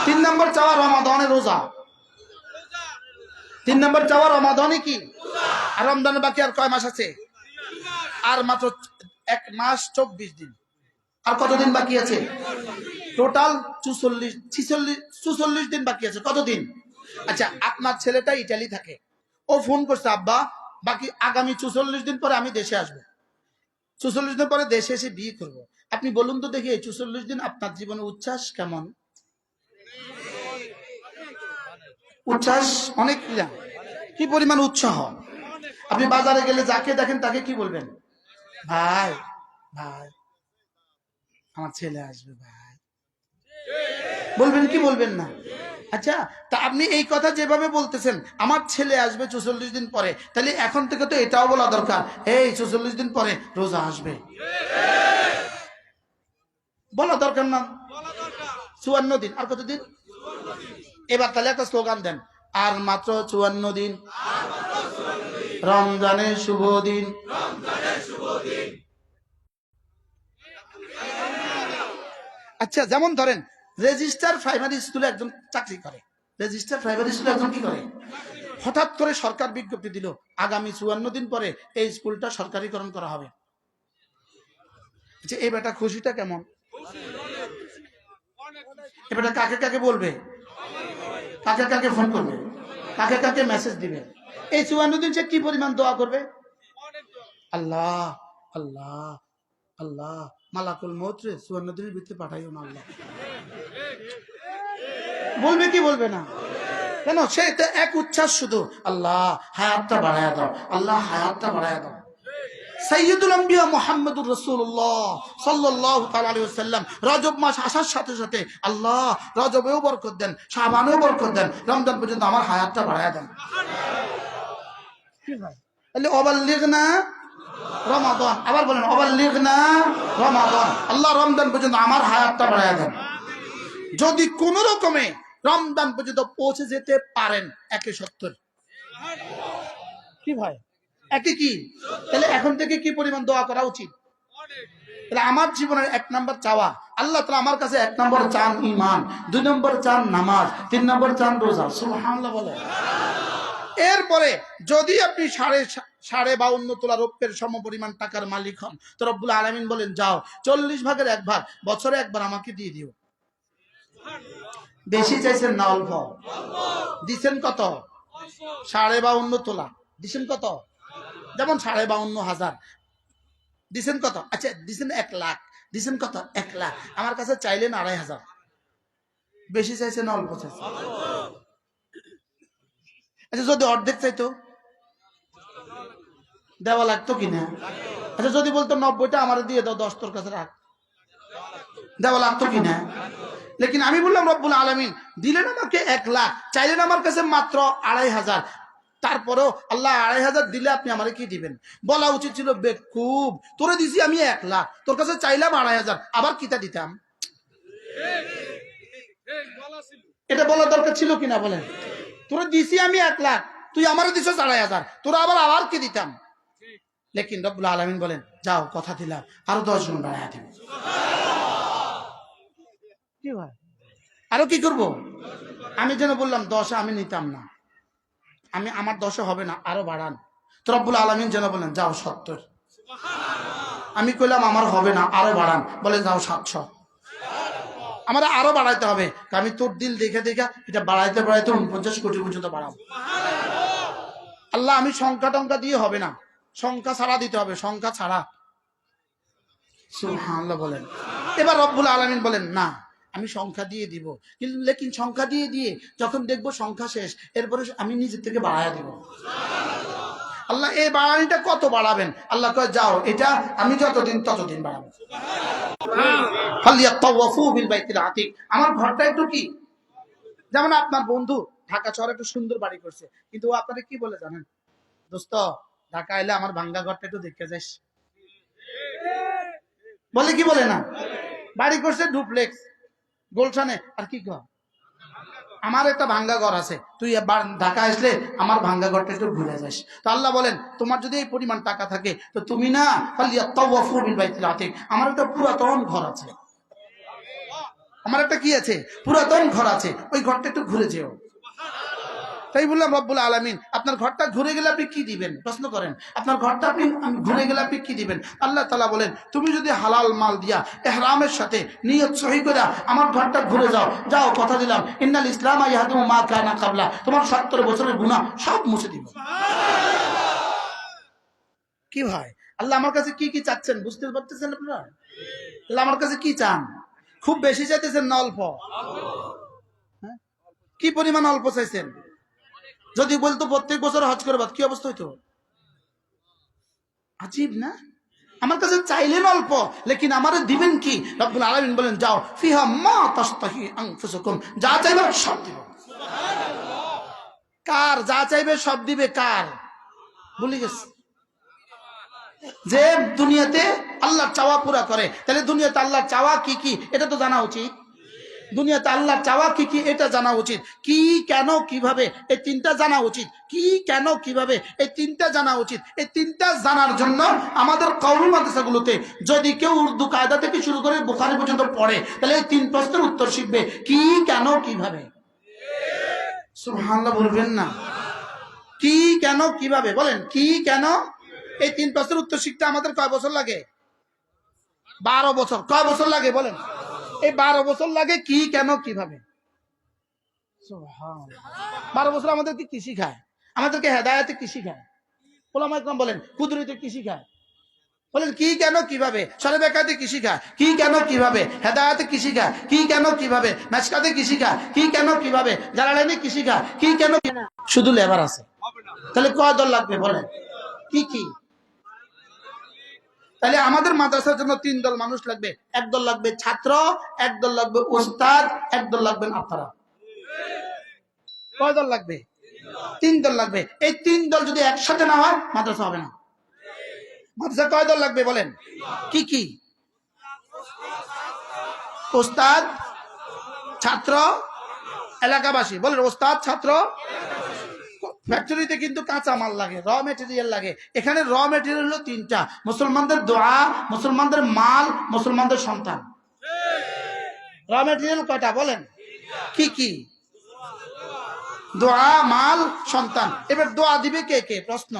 3 নম্বর চাওয়া রমাদানের রোজা। 3 নম্বর চাওয়া রমাদানে কি? আর রমজানের বাকি আর কয় মাস আছে? আর মাত্র 1 মাস 24 দিন। আর কতদিন বাকি আছে? টোটাল 44 দিন বাকি আছে। কতদিন? আচ্ছা, আপনার ছেলেটা ইটালি থাকে, ও ফোন করছে, আব্বা বাকি আগামী 44 দিন পরে আমি দেশে আসবো, 44 দিন পরে দেশে এসে বিয়ে করব। আপনি বলুন তো দেখি, 44 দিন আপনার জীবনে উচ্ছ্বাস কেমন? উচ্ছ্বাস অনেক, কি পরিমাণ উৎসাহ। আপনি বাজারে গেলে যাকে দেখেন তাকে কি বলবেন? ভাই ভাই আমার ছেলে আসবে ভাই, বলবেন কি বলবেন না? আচ্ছা, তা আপনি এই কথা যেভাবে বলতেছেন, আমার ছেলে আসবে 44 দিন পরে, তাহলে এখন থেকে তো এটাও বলা দরকার, এই 44 দিন পরে রোজা আসবে, বলা দরকার না? 54 দিন। আর কতদিন? এবার তাহলে একটা স্লোগান দেন, আর মাত্র 54 দিন, রমজানের শুভ দিন। আচ্ছা, যেমন ধরেন রেজিস্টার প্রাইমারি স্কুলে একজন চাকরি করে, রেজিস্টার প্রাইমারি স্কুলে একজন কি করে? হঠাৎ করে সরকার বিজ্ঞপ্তি দিল, আগামী 54 দিন পরে এই স্কুলটা সরকারিকরণ করা হবে। আচ্ছা, এই বেটা খুশিটা কেমন? এবারে কাকে কাকে বলবে, কাকে কাকে ফোন করবে, কাকে কাকে মেসেজ দিবে? এই 54 দিন সে কি পরিমাণ দোয়া করবে? আল্লাহ আল্লাহ আল্লাহ, মালাকুল মউত রে 54 দিনের ভিতরে পাঠাইও না আল্লাহ। বলবে কি বলবে না? কেন? সে এক উচ্ছ্বাস শুধু, আল্লাহ হায়াতটা বাড়ায়া দাও, আল্লাহ হায়াতটা বাড়ায়া দাও। সাইয়্যিদুল আম্বিয়া মুহাম্মদুর রাসূলুল্লাহ সাল্লাল্লাহু তাআলা আলাইহি ওয়াসাল্লাম রজব মাস আসার সাথে সাথে আল্লাহ রজবেও বরকত দেন, শাবানেও বরকত দেন, রমজান পর্যন্ত আমার হায়াতটা বাড়ায়া দেন। তাহলে অবাল্লিগনা রমাদান, আবার বলেন অবাল্লিগনা রমাদান, আল্লাহ রমজান পর্যন্ত আমার হায়াতটা বাড়ায়া দেন। যদি কোন রকমে রমজান পর্যন্ত পৌঁছে যেতে পারেন, 170। কি ভাই, একে কি? তাহলে এখন থেকে কি পরিমাণ দোয়া করা উচিত? তাহলে আমার জীবনের 1 নম্বর চাওয়া, আল্লাহ তাআলা আমার কাছে 1 নম্বর চান ঈমান, 2 নম্বর চান নামাজ, 3 নম্বর চান রোজা। সুবহানাল্লাহ বলে। এরপরে যদি আপনি 52.5 তোলা রৌপ্যের সমপরিমাণ টাকার মালিক হন, তো রব্বুল আলামিন বলেন, যাও 40 ভাগের 1 ভাগ বছরে একবার আমাকে দিয়ে দিও। বেশি চাইছেন না অল্প? দিছেন কত? 52.5 তোলা দিছেন কত? যেমন 52,500 দিছেন কত? আচ্ছা, দিছেন 1 লাখ, দিছেন কত? 1 লাখ। আমার কাছে চাইলেন 2,500, বেশি চাইছেন অল্প চাইছেন? আচ্ছা, যদি অর্ধেক চাইতো দেওয়া লাগতো কিনা? আচ্ছা, যদি বলতো 90টা আমার দিয়ে দাও, 10 তোর কাছে রাখ, দেওয়া লাগতো কিনা? লেকিন আমি বললাম রব্বুল আলামিন দিলেন আমাকে 1 লাখ, চাইলেন আমার কাছে মাত্র 2,500, তারপরেও আল্লাহ 2,500 দিলে আপনি আমারে কি দিবেন? বলা উচিত ছিল, বেকুব তোরে দিছি আমি 1 লাখ, তোর কাছে চাইলাম 2,500, আবার কিটা দিতাম? এটা বলা দরকার ছিল কিনা বলেন? তোরে দিছি আমি 1 লাখ, তুই আমারে দিছ 2,500, তোরা আবার কি দিতাম? লেকিন রব্বুল আলামিন বলেন, যাও কথা দিলাম আরো 10 গুণ বাড়ায় দেব। কি ভাই, আরো কি করব? আমি যেন বললাম 10, আমি নিতাম না, আমি আমার 10 হবে না, আরো বাড়ান। তো রব্বুল আলামিন যেন বলেন, যাও 70। আমি কইলাম আমার হবে না, আরো বাড়ান, বলেন যাও 700। আমার আরো বাড়াইতে হবে, আমি তোর দিল দেখে দেখে এটা বাড়াইতে বাড়াইতে 49 কোটি পর্যন্ত বাড়াবো। আল্লাহ আমি সংখ্যা টংখ্যা দিয়ে হবে না, সংখ্যা ছাড়া দিতে হবে, সংখ্যা ছাড়া। সুবহানাল্লাহ বলেন। এবার রব্বুল আলামিন বলেন না আমি সংখ্যা দিয়ে দিব, কিন্তু লেকিন সংখ্যা দিয়ে দিয়ে যখন দেখবো সংখ্যা শেষ, এরপরে আমি নিজের থেকে বাড়ায়া দিব। আল্লাহ এই বাড়ানিটা কত বাড়াবেন? আল্লাহ কয় যাও এটা আমি যতদিন ততদিন বাড়াবো। ফালিয়াতাওয়াফু বিল বাইতিল আতিক। আমার ঘরটা একটু কি, যেমন আপনার বন্ধু ঢাকা শহরে একটু সুন্দর বাড়ি করছে, কিন্তু ও আপনাকে কি বলে জানেন? দোস্ত ঢাকা এলে আমার ভাঙ্গা ঘরটা একটু দেখে যাস, বলে কি বলে না? বাড়ি করছে ডুপ্লেক্স গোলশানে, আর কি কর আমার একটা ভাঙ্গা ঘর আছে, তুই ঢাকা আসলে আমার ভাঙ্গা ঘরটা একটু ঘুরে যাস। তো আল্লাহ বলেন তোমার যদি এই পরিমাণ টাকা থাকে তো তুমি না ফালিয়াতাওয়াফু বিল বাইতিল আতিক, আমার একটা পুরাতন ঘর আছে, আমার একটা কি আছে, পুরাতন ঘর আছে, ওই ঘরটা একটু ঘুরে যেও। তাই বললাম রব্বুল আলামিন আপনার ঘরটা ঘুরে গেলে আপনি কি দিবেন? প্রশ্ন করেন আপনার ঘরটা আপনি ঘুরে গেলে আপনি কি দিবেন? আল্লাহ তাআলা বলেন তুমি যদি হালাল মাল দিয়া ইহরামের সাথে নিয়ত সহি করে আমার ঘরটা ঘুরে যাও, যাও কথা দিলাম ইন্নাল ইসলামা ইয়াহদু মা কানা ক্বাবলা, তোমার 70 বছরের গুনাহ সব মুছে দিব। কি ভাই আল্লাহ আমার কাছে কি কি চাচ্ছেন বুঝতে পারতেছেন আপনারা? আল্লাহ আমার কাছে কি চান? খুব বেশি চাইতেছেন না অল্প? হ্যাঁ কি পরিমাণ অল্প চাইছেন? যদি বলতো প্রত্যেক বছর হজ করবা কি অবস্থা হইতো? আজীব না? আমার কাছে চাইলেন অল্প, লেকিন আমারে দিবেন কি? রব্বুল আলামিন বলেন যাও ফিহা মা তাশতাহি আনফুসুকুম, যা চাইবে সব দিব। কার যা চাইবে সব দিবে? কার? ভুলে গেছে। যে দুনিয়াতে আল্লাহর চাওয়া পুরা করে, তাহলে দুনিয়াতে আল্লাহর চাওয়া কি কি এটা তো জানা উচিত। দুনিয়াতে আল্লাহর চাওয়া কি কি এটা জানা উচিত। কি কেন কিভাবে এই তিনটা জানা উচিত। কি কেন কিভাবে এই তিনটা জানা উচিত। এই তিনটা জানার জন্য আমাদের কওমি মাদ্রাসাগুলোতে যদি কেউ উর্দু কায়দা থেকে শুরু করে বুখারী পর্যন্ত পড়ে, তাহলে এই তিন প্রশ্নের উত্তর শিখবে কি কেন কিভাবে। সুবহানাল্লাহ বলবেন না? কি কেন কিভাবে বলেন। কি কেন এই তিন প্রশ্নের উত্তর শিখতে আমাদের কয় বছর লাগে? 12 বছর। কয় বছর লাগে বলেন? এই 12 বছর লাগে কি কেন কিভাবে। 12 বছর আমাদেরকে কি শিখায়? আমাদেরকে হেদায়েতে কি শিখায়? ওলামা ইকরাম বলেন কুদরতে কি শিখায়? বলেন কি কেন কিভাবে। শরীয়ত বেকাতে কি শিখায়? কি কেন কিভাবে। হেদায়েতে কি শিখায়? কি কেন কিভাবে। মেশকাতে কি শিখায়? কি কেন কিভাবে। জালালাইনে কি শিখায়? কি কেন। শুধু লেবার আছে, তাহলে কয় দল লাগবে বলেন? কি কি। তাহলে আমাদের মাদ্রাসার জন্য 3 দল মানুষ লাগবে। এক দল লাগবে ছাত্র, এক দল লাগবে উস্তাদ, এক দল লাগবেন আপনারা। কয় দল লাগবে? 3 দল লাগবে। এই 3 দল যদি একসাথে না হয় মাদ্রাসা হবে না। মাদ্রাসা কয় দল লাগবে বলেন? কি কি। উস্তাদ, ছাত্র, এলাকাবাসী। বলেন ওস্তাদ, ছাত্র। ফ্যাক্টরিতে কিন্তু কাঁচা মাল লাগে, র মেটেরিয়াল লাগে। এখানে র মেটেরিয়াল হলো 3টা: মুসলমানদের দোয়া, মুসলমানদের মাল, মুসলমানদের সন্তান। র মেটেরিয়াল কয়টা বলেন? কি কি। দোয়া, মাল, সন্তান। এবার দোয়া দিবে কে কে? প্রশ্ন।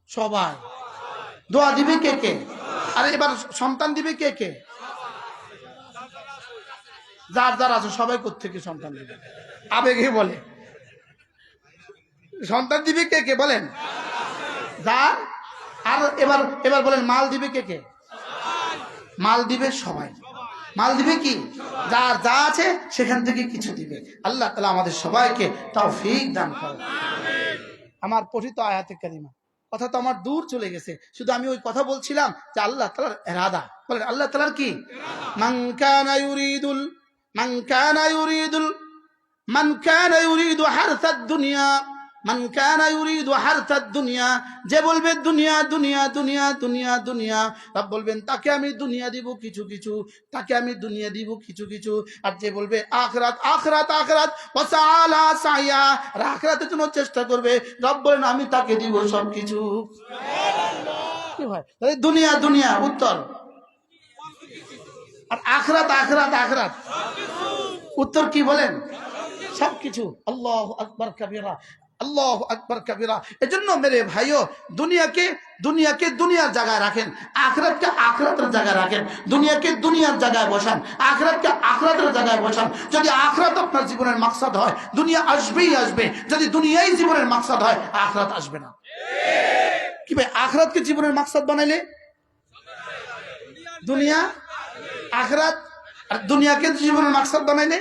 সবাই। দোয়া দিবে কে কে? আর এবার সন্তান দিবে কে কে? যার যার আছে সবাই কোত্থেকে সন্তান দিবে? আবেগে বলে। সন্তান দিবে কে কে বলেন? যার। আর এবার এবার বলেন মাল দিবে কে কে? মাল দিবে সবাই। মাল দিবে কি? যার যা আছে সেখান থেকে কিছু দিবে। আল্লাহ তাআলা আমাদের সবাইকে তৌফিক দান করুন। আমার পঠিত আয়াতে কারিমা কথা তো আমার দূর চলে গেছে, শুধু আমি ওই কথা বলছিলাম যে আল্লাহ তাআলার ইরাদা। বলেন আল্লাহ তাআলার কি? মান কানা ইউরিদু হারসাদ দুনিয়া, মান কানা ইউরিদু হারসাদ দুনিয়া, যে বলবে দুনিয়া দুনিয়া দুনিয়া দুনিয়া দুনিয়া, রব বলবেন তাকে আমি দুনিয়া দিব কিছু কিছু, তাকে আমি দুনিয়া দিব কিছু কিছু। আর যে বলবে আখিরাত আখিরাত আখিরাত ওয়াসালা সাইয়া, আর আখিরাতের জন্য চেষ্টা করবে, রব বলেন আমি তাকে দিব সব কিছু। সুবহানাল্লাহ। কি ভাই তাহলে দুনিয়া দুনিয়া উত্তর, আর আখিরাত আখিরাত আখিরাত উত্তর কি বলেন? সবকিছু। আল্লাহু আকবার কাবীরা। আল্লাহ আকবার কবিরা। এজন্য মেরে ভাইও দুনিয়াকে দুনিয়াকে দুনিয়ার জায়গায় রাখেন, আখিরাতকে আখিরাতের জায়গায় রাখেন। দুনিয়াকে দুনিয়ার জায়গায় বসান, আখিরাতকে আখিরাতের জায়গায় বসান। যদি আখিরাত আপনার জীবনের মাকসাদ হয়, দুনিয়া আসবেই আসবে। যদি দুনিয়াই জীবনের মাকসাদ হয়, আখিরাত আসবে না। কি ভাই, আখিরাতকে জীবনের মাকসাদ বানাইলে দুনিয়া আখিরাত, আর দুনিয়াকে জীবনের মাকসাদ বানাইলে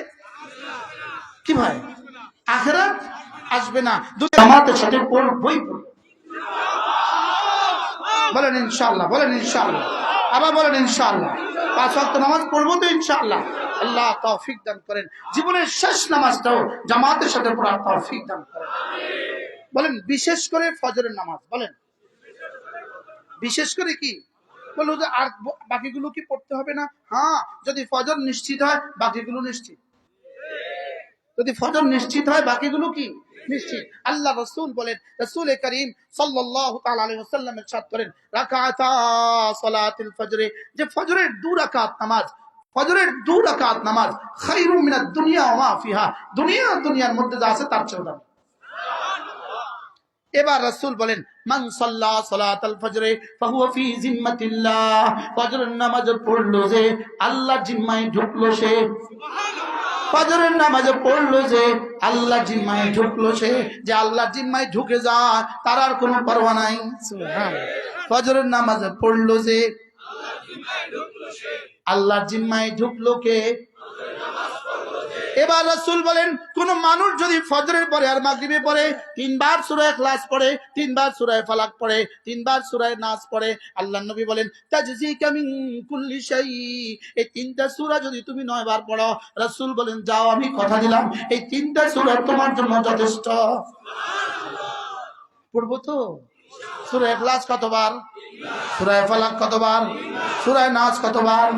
কি ভাই, আখিরাত আসবে না। জামাতের সাথে পড়বই পড়ব। বলেন ইনশাআল্লাহ, বলেন ইনশাআল্লাহ, আবার বলেন ইনশাআল্লাহ। 5 ওয়াক্ত নামাজ পড়বো তো ইনশাআল্লাহ। আল্লাহ তৌফিক দান করেন, জীবনের শেষ নামাজটাও জামাতের সাথে পড়ার তৌফিক দান করেন। বলেন বিশেষ করে ফজরের নামাজ, বলেন বিশেষ করে কি বললো যে আর বাকিগুলো কি পড়তে হবে না? হ্যাঁ, যদি ফজর নিশ্চিত হয় বাকিগুলো নিশ্চিত। যদি ফজর নিশ্চিত হয় বাকিগুলো কি নিশ্চিত। আল্লাহ রাসূল বলেন, রাসূল করিম সাল্লাল্লাহু তাআলা আলাইহি ওয়াসাল্লাম ইরশাদ করেন, রাকাতা সালাতুল ফজর, যে ফজরের 2 রাকাত নামাজ, ফজরের 2 রাকাত নামাজ খায়রুম মিনাদ দুনিয়া ওয়া মা ফিহা, দুনিয়ার মধ্যে যা আছে তার চেয়ে দামি। এবার রাসূল বলেন, মান সাল্লা সালাতাল ফজর ফাহুয়া ফি জিম্মাতিল্লাহ, ফজরের নামাজ পড়লো যে আল্লাহর জিম্মায় ঢুকলো সে। ফজরের নামাজে পড়লো যে আল্লাহর জিম্মায় ঢুকলো সে। যে আল্লাহর জিম্মায় ঢুকে যায় তার আর কোনো পরোয়া নাই। সুবহানাল্লাহ। ফজরের নামাজে পড়লো যে আল্লাহর জিম্মায় ঢুকলো কে? এবার রাসূল বলেন, কোন মানুষ যদি ফজরের পরে আর মাগরিবে পরে 3 বার সূরা ইখলাস পড়ে, 3 বার সূরা ফালাক পড়ে, 3 বার সূরা নাস পড়ে, আল্লাহর নবী বলেন তাজজিকা মিন কুল্লি শাই, এই 3টা সূরা যদি তুমি 9 বার পড়ো, রাসূল বলেন যাও আমি কথা দিলাম এই 3টা সূরা তোমার জন্য যথেষ্ট। পড়বো তো? সূরা ইখলাস কতবার? সূরা ফালাক কতবার? সূরা নাস কতবার?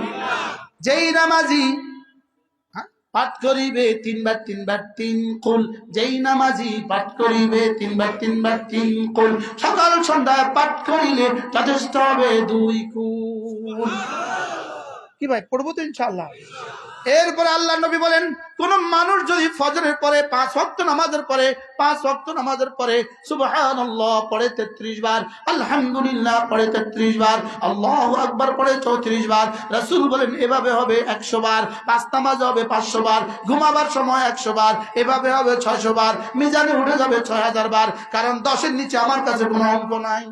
যেই নামাজি পাঠ করিবে 3 বার 3 বার 3 কুল, যেই নামাজি পাঠ করিবে 3 বার 3 বার 3 কুল, সকাল সন্ধ্যা পাঠ করিলে যথেষ্ট হবে 2 কুল। কি ভাই, পড়বো তো ইনশাআল্লাহ। এরপরে আল্লাহ নবী বলেন, কোন মানুষ যদি ফজরের পরে 5 ওয়াক্ত নামাজের পরে 5 ওয়াক্ত নামাজের পরে সুবহানাল্লাহ পড়ে 33 বার, আলহামদুলিল্লাহ পড়ে 33 বার, আল্লাহু আকবার পড়ে 34 বার, রাসূল বলেন এভাবে হবে 100 বার। 5 নামাজ হবে 500 বার, ঘুমাবার সময় 100 বার, এভাবে হবে 600 বার, মিজানে উঠে যাবে 6000 বার। কারণ 10-এর নিচে আমার কাছে কোনো অঙ্ক নাই।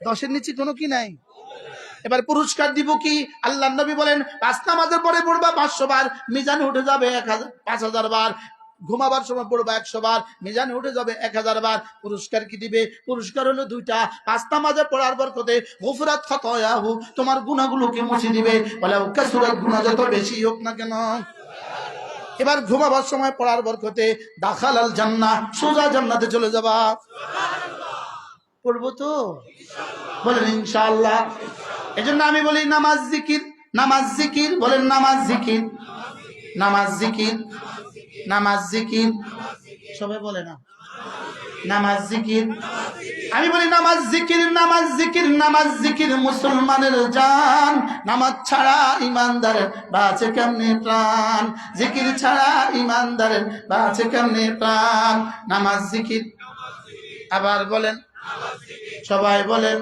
10-এর নিচে কোনো কি নাই। এবার পুরস্কার দিব কি? আল্লাহর নবী বলেন 5 নামাজের পরে পড়বা 500 বার, মিজানে উঠে যাবে 5000 বার, ঘুমাবার সময় পড়বা 100 বার, মিজানে উঠে যাবে 1000 বার। পুরস্কার কি দিবে? পুরস্কার হলো 2টা। 5 নামাজে পড়ার বরকতে গুফরাত খাতায়াহু, তোমার গুনাহগুলোকে মুছে দিবে, ওয়ালা কাসুরাত, গুনাহ যত বেশি হোক না কেন। এবার ঘুমাবার সময় পড়ার বরকতে দাখালাল জান্নাহ, সোজা জান্নাতে চলে যাবা। পড়বো তো? বলেন ইনশাআল্লাহ। এজন্য আমি বলি নামাজ জিকির, নামাজ জিকির, বলেন নামাজ জিকির, নামাজ জিকির, নামাজ জিকির। সবাই বলে না নামাজ জিকির। আমি বলি নামাজ জিকির, নামাজ জিকির, নামাজ জিকির মুসলমানের জান। নামাজ ছাড়া ইমানদারের বাঁচে কেমনে প্রাণ, জিকির ছাড়া ইমানদারের বাঁচে কেমনে প্রাণ। নামাজ জিকির। আবার বলেন, সবাই বলেন।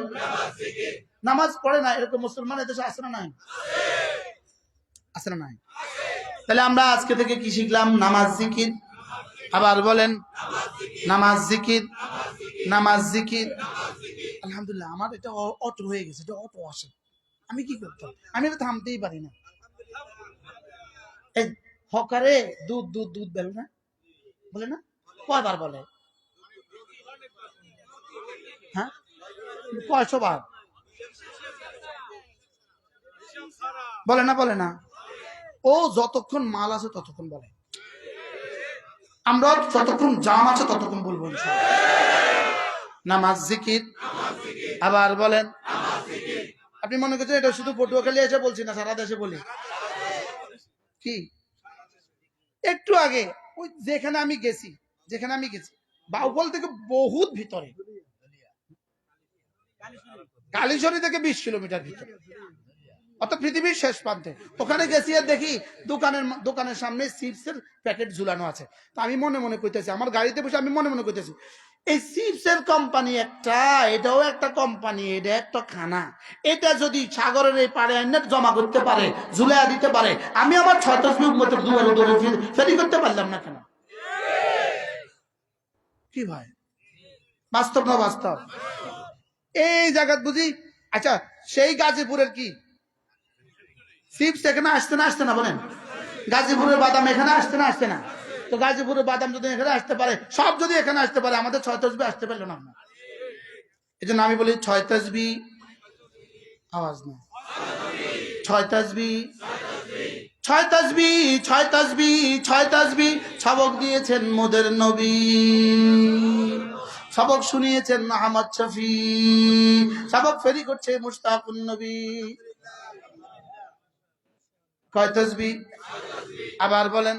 নামাজ পড়ে না এরকম মুসলমানের দেশে আছে না নাই? আছে না নাই? তাহলে আমরা আজকে থেকে কি শিখলাম? নামাজ জিকির। আবার বলেন নামাজ জিকির, নামাজ জিকির। আলহামদুলিল্লাহ, আমার এটা অটো হয়ে গেছে, এটা অটো আসে। আমি কি করতাম? আমি এটা থামতেই পারি না। এই হকারে দুধ দুধ দুধ বলে না, বলে না? কয়বার বলে? হ্যাঁ, 500 বার বলে না, বলে না? ও যতক্ষণ মাল আছে ততক্ষণ বলে, আমরা যতক্ষণ জাম আছে ততক্ষণ বলবো নামাজ জিকির। আবার বলেন। আপনি মনে করছেন এটা শুধু পটুয়াখালী এসে বলছি না, সারা দেশে বলি। কি একটু আগে ওই যেখানে আমি গেছি বাউফল থেকে বহুত ভিতরে, কালীশরী থেকে 20 কিলোমিটার ভিতরে, অর্থাৎ পৃথিবীর শেষ প্রান্তে। ওখানে গেছি আর দেখি দোকানের সামনে চিপসের প্যাকেট ঝুলানো আছে। তো আমি মনে মনে কইতেছি, আমার গাড়িতে বসে আমি মনে মনে কইতেছি, এই চিপসের কোম্পানি একটা, এটাও একটা কোম্পানি, এটা একটা খানা, এটা যদি সাগরের এই পাড়ে এনে জমা করতে পারে, ঝুলাইয়া দিতে পারে, আমি আমার 6 মতো দুয়ারে দৌড়ে ফেরি করতে পারলাম না কেন? কি ভাই, বাস্তব না বাস্তব? এই জায়গা বুঝি। আচ্ছা, সেই গাজীপুরের কি চিপস এখানে আসতে না আসতে না বলেন? গাজীপুরের বাদাম এখানে আসতে না আসতে না? তো গাজীপুরের বাদাম যদি এখানে আসতে পারে, সব যদি এখানে আসতে পারে, আমাদের 6 তসবি আসতে পারলো না। এই জন্য আমি বলি 6 তসবি, আওয়াজ না, 6 তসবি, 6 তসবি, 6 তসবি, 6 তসবি সবক দিয়েছেন মোদের নবী, সবক শুনিয়েছেন আহমদ শফি, সবক ফেরি করছে মুশতাকুন নবী। কয় তসবি? আবার বলেন,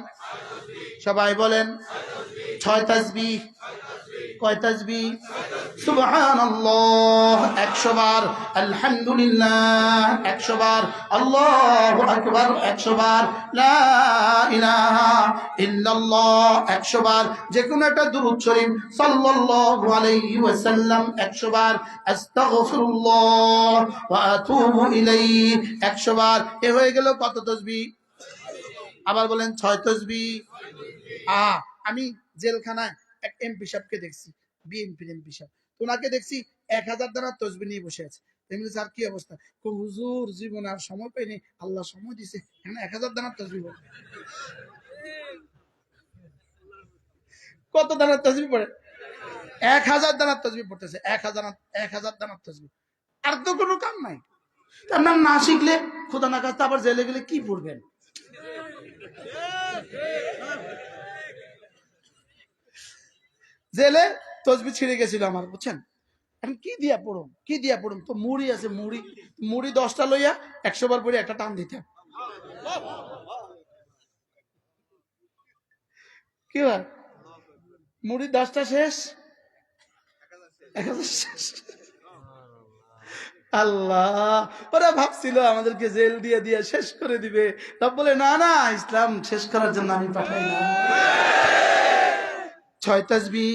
সবাই বলেন। 6 তসবি। কয় তসবি? সুবহানাল্লাহ 100 বার, আলহামদুলিল্লাহ 100 বার, আল্লাহু আকবার 100 বার, লা ইলাহা ইল্লাল্লাহ 100 বার, যে কোনো একটা দুরূদ শরীফ সাল্লাল্লাহু আলাইহি ওয়াসাল্লাম 100 বার, আস্তাগফিরুল্লাহ ওয়া আতুবু ইলাইহি 100 বার। এ হয়ে গেল কত তসবি? আবার বলেন 6 তসবি। আমি জেলখানায় এক এমপি সাহেবকে দেখছি, বিএনপির এমপি সাহেব, ওনাকে দেখছি 1000 দানা তসবি নিয়ে বসে আছে। এমনি স্যার কি অবস্থা? হুজুর জীবনে আর সময় পাইনি, আল্লাহ সময় দিছে, এখানে 1000 দানার তসবি পড়ে। কত দানার তসবি পড়ে? 1000 দানার তসবি পড়তেছে, 1000 দানার তসবি। আর তো কোনো কাম নাই। আপনার না শিখলে খোদা না কাছে আবার জেলে গেলে কি পড়বেন? জেলে তসবি ছিঁড়ে গেছিল আমার, বুঝছেন? এখন কি দিয়া পড়ুম, কি দিয়া পড়ুম? তো মুড়ি আছে, মুড়ি, মুড়ি 10টা লইয়া 100 বার পরে একটা টান দিতে। কি হয়? মুড়ি 10টা শেষ, 1000 শেষ। আল্লাহ, ওরা ভাবছিল আমাদেরকে জেল দিয়ে দিয়ে শেষ করে দিবে। সব বলে না না, ইসলাম শেষ করার জন্য আমি পাঠাই না। 6 তসবি।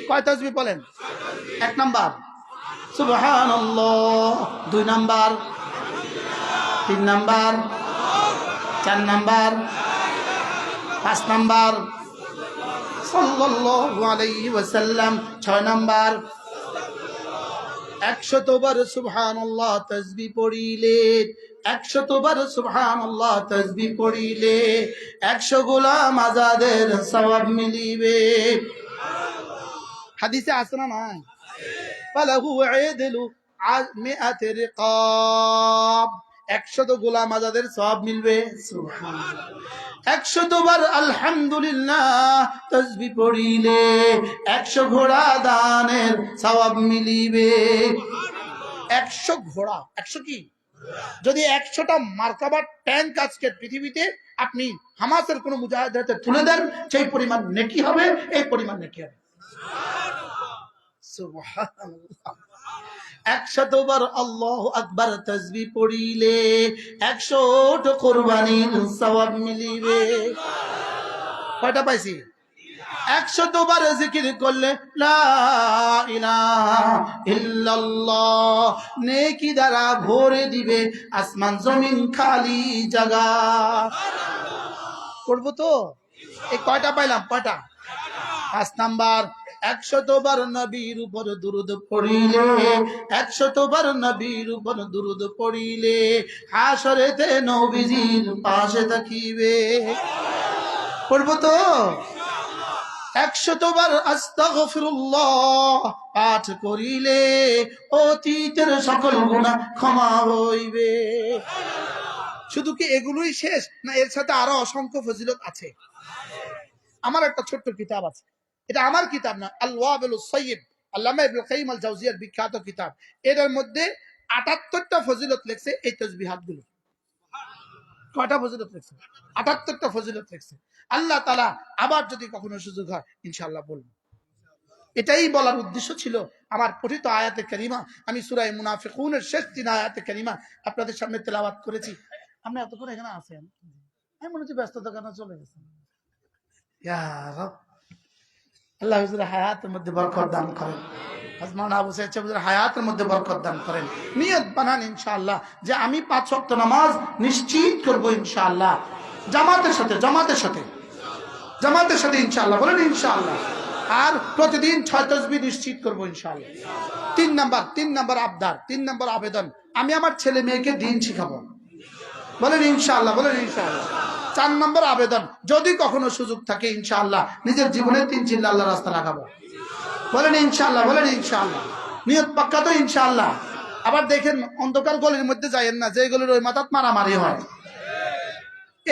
কয় তসবি বলেন? 1 নাম্বার সুবহানাল্লাহ, 2 নাম্বার, 3 নাম্বার, 4 নাম্বার, 5 নাম্বার সাল্লাল্লাহু আলাইহি ওয়াসাল্লাম, 6 নাম্বার 100 বার সুবহানাল্লাহ তাসবিহ পড়িলে, 100 বার সুবহানাল্লাহ তাসবিহ পড়িলে 100 গোলাম আজাদের সওয়াব মিলিবে। হাদিসে আছে না নাই? ফালাহু ইদলু 100 রিকাব, 100 গোলাম আজাদের সওয়াব মিলবে। সুবহানাল্লাহ। 100 বার আলহামদুলিল্লাহ তাসবিহ পড়িলে 100 ঘোড়া দানের সওয়াব মিলিবে। 100 ঘোড়া, 100 কি? যদি 100টা মার্কাবা ট্যাঙ্ক আজকে পৃথিবীতে আপনি হামাসের কোন মুজাহিদের হাতে তুলে দেন, সেই পরিমাণ নেকি হবে, এই পরিমাণ নেকি হবে। সুবহানাল্লাহ। 100 বার আল্লাহু আকবার তাসবিহ পড়িলে 100টা কুরবানির সওয়াব মিলিবে। কয়টা পাইছি? 100 বার জিকির করলে লা ইলাহা ইল্লাল্লাহ, নেকি দ্বারা ভরে দিবে আসমান জমিন খালি জায়গা। করব তো? এই কয়টা পাইলাম? কয়টা? 5 নাম্বার 100 বার নবীর উপর দুরূদ পড়িলে, 100 বার নবীর উপর দুরূদ পড়িলে হাসরেতে নবীজির পাশে থাকিবে। করব তো? 100 বার আস্তাগফিরুল্লাহ পাঠ করিলে অতীতের সকল গুনাহ ক্ষমা হইবে। শুধু কি এগুলোই শেষ না? এর সাথে আরো অসংখ্য ফজিলত আছে। আমার একটা ছোট্ট কিতাব আছে, এটা আমার কিতাব না, আল ওয়াবিলুস সাইয়্যিব, আল্লামা ইবনুল কাইয়িম আল জাওজিয়ার বিখ্যাত কিতাব। এর মধ্যে 78টা ফজিলত লেখছে এই তাসবিহাতগুলো। কয়টা ফজিলত লেখছে? 78টা ফজিলত লেখছে। আল্লাহ তাআলা আবার যদি কখনো সুযোগ হয় ইনশাআল্লাহ বলবো। এটাই বলার উদ্দেশ্য ছিল আমার পঠিত আয়াতে কারিমা। আমি সূরা মুনাফিকুনের শেষ 3 আয়াতে কারিমা আপনাদের সামনে তেলাওয়াত করেছি। আপনি এতক্ষণ এখানে আছেন, আমি মনে হচ্ছে ব্যস্ততার কারণে চলে গেছেন। ইয়া রব, আল্লাহ হুজুরের হায়াতের মধ্যে বরকত দান করেন। আজমান আবু সাইদ সাহেবের হায়াতের মধ্যে বরকত দান করেন। নিয়ত বানান ইনশাআল্লাহ যে আমি 5 ওয়াক্ত নামাজ নিশ্চিত করব ইনশাআল্লাহ, জামাতের সাথে ইনশাআল্লাহ। বলেন ইনশাআল্লাহ। আর প্রতিদিন 6 তাসবিহ নিশ্চিত করব ইনশাআল্লাহ। 3 নাম্বার আবদার, 3 নাম্বার আবেদন, আমি আমার ছেলে মেয়েকে দিন শিখাবো। বলেন ইনশাআল্লাহ, বলেন ইনশাআল্লাহ। 4 নাম্বার আবেদন, যদি কখনো সুযোগ থাকে ইনশাআল্লাহ নিজের জীবনে 3 চিল্লা আল্লাহর রাস্তা লাগাবো। বলেন ইনশাআল্লাহ, বলেন ইনশাআল্লাহ। নিয়ত পাক্কা তো ইনশাআল্লাহ। আবার দেখেন অন্ধকার গলির মধ্যে যাইয়েন না, যে গলির ওই মাথাত মারামারি হয়,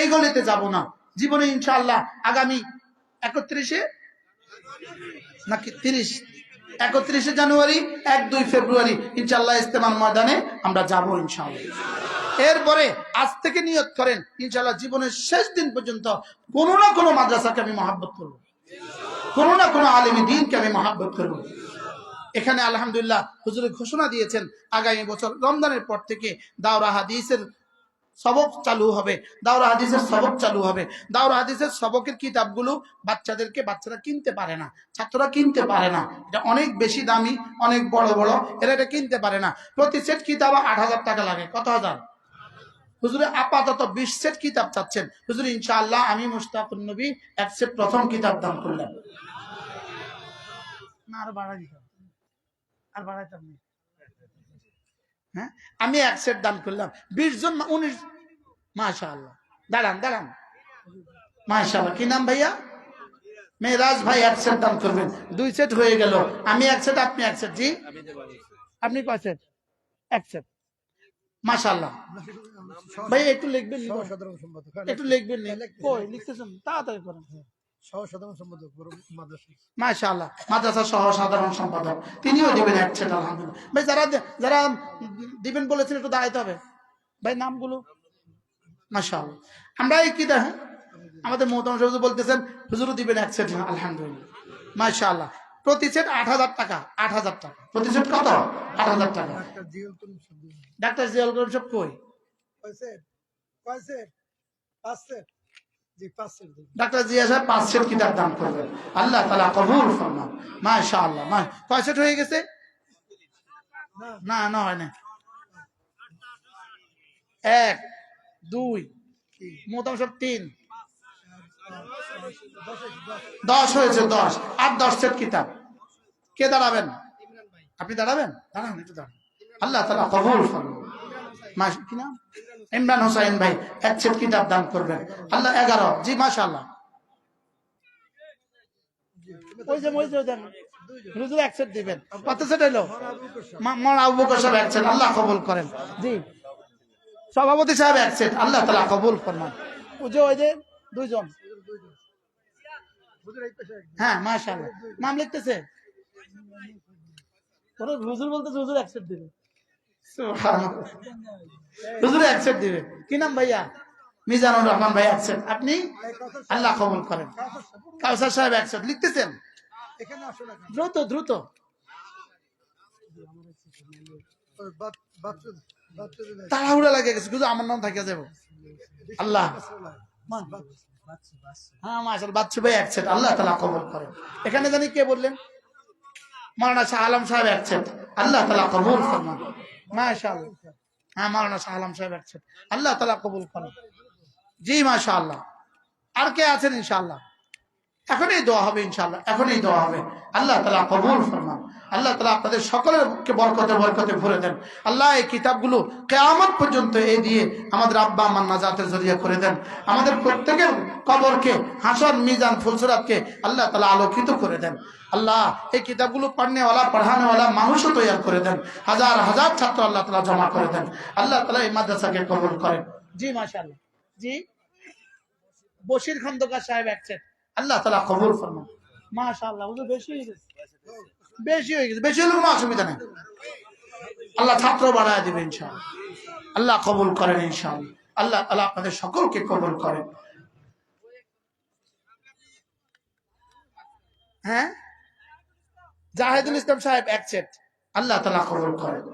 এই গলিতে যাব না জীবনে ইনশাআল্লাহ। আগামী 31 নাকি 31 জানুয়ারি, 1-2 ফেব্রুয়ারি ইনশাআল্লাহ ইস্তেমার ময়দানে আমরা যাব ইনশাআল্লাহ। এরপরে আজ থেকে নিয়ত করেন ইনশাআল্লাহ জীবনের শেষ দিন পর্যন্ত কোনো না কোনো মাদ্রাসাকে আমি মহব্বত করব, কোনো না কোনো আলেমী দ্বীনকে আমি মহব্বত করব। এখানে আলহামদুলিল্লাহ হুজুর ঘোষণা দিয়েছেন আগামী বছর রমজানের পর থেকে দাওরা হাদিসের সবক চালু হবে। দাওরা হাদিসের সবকের কিতাবগুলো বাচ্চারা কিনতে পারে না, ছাত্ররা কিনতে পারে না, এটা অনেক বেশি দামি, অনেক বড় বড়, এরা এটা কিনতে পারে না। প্রতি সেট কিতাব 8,000 টাকা লাগে। কত হাজার? হুজুরে আপাতত 20 সেট কিতাব চাচ্ছেন। হুজুর ইনশাআল্লাহ আমি মুশতাকুন নবী 1 সেট প্রথম কিতাব দান করলাম। না আর বাড়াই দিতাম, আর বাড়াইতাম না। হ্যাঁ, আমি 1 সেট দান করলাম। 20 জন 19, মাশাআল্লাহ। দাঁড়ান মাশাআল্লাহ। কি নাম ভাইয়া? মেরাজ ভাই 1 সেট দান করবেন। 2 সেট হয়ে গেল। আমি 1 সেট, আপনি 1 সেট। জি, আপনি কয় সেট? 1 সেট। মাশাআল্লাহ ভাই, একটু লিখবেন, একটু লিখবেন। কই লিখতেছেন? তাড়াতাড়ি করেন। মাশাআল্লাহ, মাদ্রাসা সহ সাধারণ সম্পাদক, তিনিও দিবেন 1 সেট। আলহামদুলিল্লাহ ভাই। যারা দিবেন বলেছেন একটু দাঁড়াইতে হবে ভাই, নামগুলো। মাশাআল্লাহ। আমরা এই কি দেখেন আমাদের মোহতারাম হুজুর বলতেছেন হুজুরও দিবেন 1 সেট। আলহামদুলিল্লাহ মাশাআল্লাহ। প্রতি সেট 8,000 টাকা। 8,000 টাকা প্রতি সেট। কত? 8,000 টাকা। ডাক্তার জিয়াউল করিম সব কই? ডাক্তার জিয়া সাহেব 5 সেট কিতাব দান করবেন। আল্লাহ তাআলা কবুল ফরমান। মাশাআল্লাহ। কয় সেট হয়ে গেছে? না হয় না। 1, 2, মোটামুটি সব 3, 10 হয়েছে। 10 আর 10 সেট কিতাব। কে দাঁড়াবেন? আপনি দাঁড়াবেন? দাঁড়ান, একটু দাঁড়ান। আল্লাহ তাআলা কবুল ফরমান। কি নাম? ইমরান হোসেন ভাই 1 সেট কিতাব দান করবেন। আল্লাহ 11। জি মাশাআল্লাহ। ওই যে দেন হুজুর 1 সেট দিবেন। কত সেট হলো? মাওলানা আবু বকর সাহেব 1 সেট। আল্লাহ কবুল করেন। জি, সভাপতি সাহেব 1 সেট। আল্লাহ তাআলা কবুল ফরমান। ওই যে 2 জন। হ্যাঁ মাশাআল্লাহ। নাম লিখতেছে হুজুর, বলতেছে হুজুর 1 সেট দিবে। সুবহানাল্লাহ, হুজুর 1 সেট দিবে। কি নাম ভাইয়া? মিজানুর রহমান ভাই 1 সেট। আপনি? আল্লাহ কবুল করেন। কাউসার সাহেব 1 সেট লিখতেছেন। দ্রুত তাড়াহুড়া লাগে গেছে, কিন্তু আমার নাম থাকে যাবো। আল্লাহ, হ্যাঁ মাশাআল্লাহ। বাচ্চু ভাই 1 সেট। আল্লাহ তাআলা কবুল করেন। এখানে জানি কে বললেন? মাওলানা শাহ আলম সাহেব 1 সেট। আল্লাহ তাআলা কবুল ফরমান। মাশাআল্লাহ। হ্যাঁ, মাওলানা শাহ আলম সাহেব 1 সেট। আল্লাহ তাআলা কবুল করেন। জি মাশাআল্লাহ। আর কে আছেন? ইনশাআল্লাহ এখনই দোয়া হবে, ইনশাআল্লাহ এখনই দোয়া হবে। আল্লাহ তাআলা কবুল ফরমান। আল্লাহ তাআলা আপনাদের সকলেরকে বরকতে ভরে দেন। আল্লাহ এই কিতাবগুলো কিয়ামত পর্যন্ত এই দিয়ে আমাদের আব্বা আম্মার নাজাতের জরিয়া করে দেন। আমাদের প্রত্যেকের কবরকে, হাসর, মিজান, ফুলসিরাতকে আল্লাহ তাআলা আলোকিত করে দেন। আল্লাহ এই কিতাবগুলো পড়নেওয়ালা, পড়ানোওয়ালা মানুষও তৈরি করে দেন। হাজার হাজার ছাত্র আল্লাহ তাআলা জমা করে দেন। আল্লাহ তাআলা এই মাদ্রাসাকে কবুল করেন। জি মাশাআল্লাহ। জি, বশির খন্দকার সাহেব 1 সেট। আল্লাহ তাআলা কবুল ফরমান। মাশাআল্লাহ। হুজুর বেশি হয়ে গেছে। বেশি হলে কোনো অসুবিধা নেই। আল্লাহ ছাত্র বাড়ায় দিবেন ইনশাআল্লাহ। আল্লাহ কবুল করেন ইনশাআল্লাহ। আল্লাহ তাআলা আপনাদের সকলকে কবুল করেন। হ্যাঁ, জাহেদুল ইসলাম সাহেব এক সেট, আল্লাহ তাআলা কবুল করেন।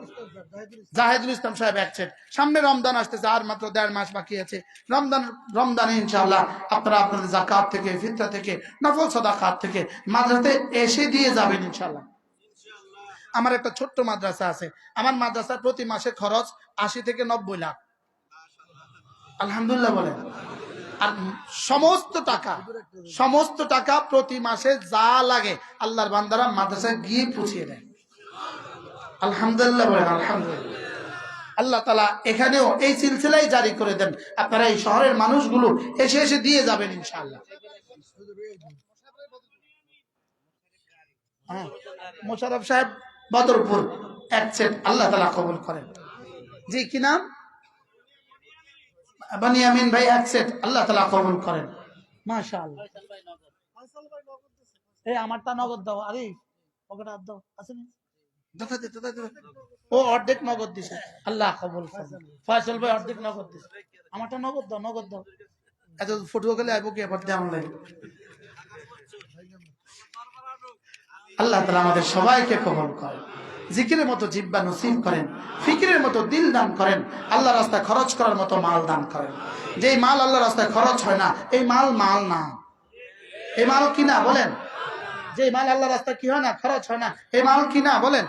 জাহেদুল ইসলাম সাহেব এক সেট। সামনে রমজান আসতেছে, আর মাত্র 1.5 মাস বাকি আছে। রমজানে ইনশাআল্লাহ আপনারা আপনাদের যাকাত থেকে, ফিতরা থেকে, নফল সাদাকাত থেকে মাদ্রাসাতে এসে দিয়ে যাবেন ইনশাআল্লাহ। আমার একটা ছোট্ট মাদ্রাসা আছে, আমার মাদ্রাসার প্রতি মাসে খরচ 80 থেকে 90 লাখ। আলহামদুলিল্লাহ বলেন। আর সমস্ত টাকা প্রতি মাসে যা লাগে আল্লাহর বান্দারা মাদ্রাসায় গিয়ে পৌঁছিয়ে দেয়। আলহামদুলিল্লাহ বলেন। আলহামদুলিল্লাহ। আল্লাহ তাআলা এখানেও এই সিলসিলাই জারি করে দেন, আপনারা এই শহরের মানুষগুলো এসে এসে দিয়ে যাবেন ইনশাআল্লাহ। হ্যাঁ, মোশাররফ সাহেব বদরপুর এক সেট, আল্লাহ তাআলা কবুল করেন। জি, কি নাম? বনিয়ামিন ভাই এক সেট, আল্লাহ তাআলা কবুল করেন। মাশাআল্লাহ। এই আমারটা নগদ দাও। আরে পকেটে হাত দাও, আছে না? ও অর্ধেক নগদ দিছে, আল্লাহ কবুল করেন। ফয়সাল ভাই অর্ধেক নগদ দিছে, আমারটা নগদ দাও, নগদ দাও। এত ফটো গেলে আইবো কি আবার দেওয়া লাগে। আল্লাহ তাআলা আমাদের সবাইকে কবুল করেন, জিকিরের মতো জিহ্বা নসিব করেন, ফিকিরের মতো দিল দান করেন, আল্লাহর রাস্তায় খরচ করার মতো মাল দান করেন। যেই মাল আল্লাহর রাস্তায় খরচ হয় না, এই মাল মাল না। এই মাল কি না বলেন? যে মাল আল্লাহর রাস্তায় কি হয় না, খরচ হয় না, এই মাল কি না বলেন?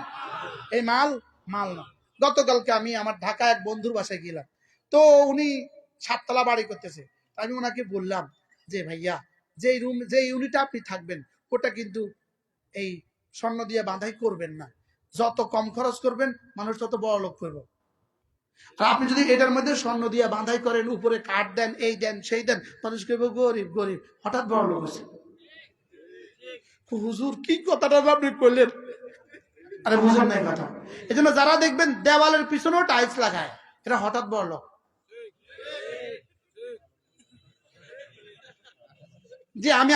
এই মাল মাল না। গতকালকে আমি আমার ঢাকা এক বন্ধুর বাসায় গেলাম, তো উনি 7 তলা বাড়ি করতেছে। আমি ওনাকে বললাম যে ভাইয়া, যে ইউনিটে আপনি থাকবেন ওটা কিন্তু এই স্বর্ণ দিয়ে বাঁধাই করবেন না, যত কম খরচ করবেন মানুষ তত বড় লোক করবে। আর আপনি যদি এটার মধ্যে স্বর্ণ দিয়ে বাঁধাই করেন, উপরে কাঠ দেন, এই দেন সেই দেন, মানুষ করবে গরিব গরিব, হঠাৎ বড় লোক হয়েছে। হুজুর কি কথাটা আপনি করলেন? আরে বুঝেন নাই কথা। এই জন্য যারা দেখবেন দেওয়ালের পিছনেও টাইলস লাগায়, এটা হঠাৎ বড় লোক। যে আমি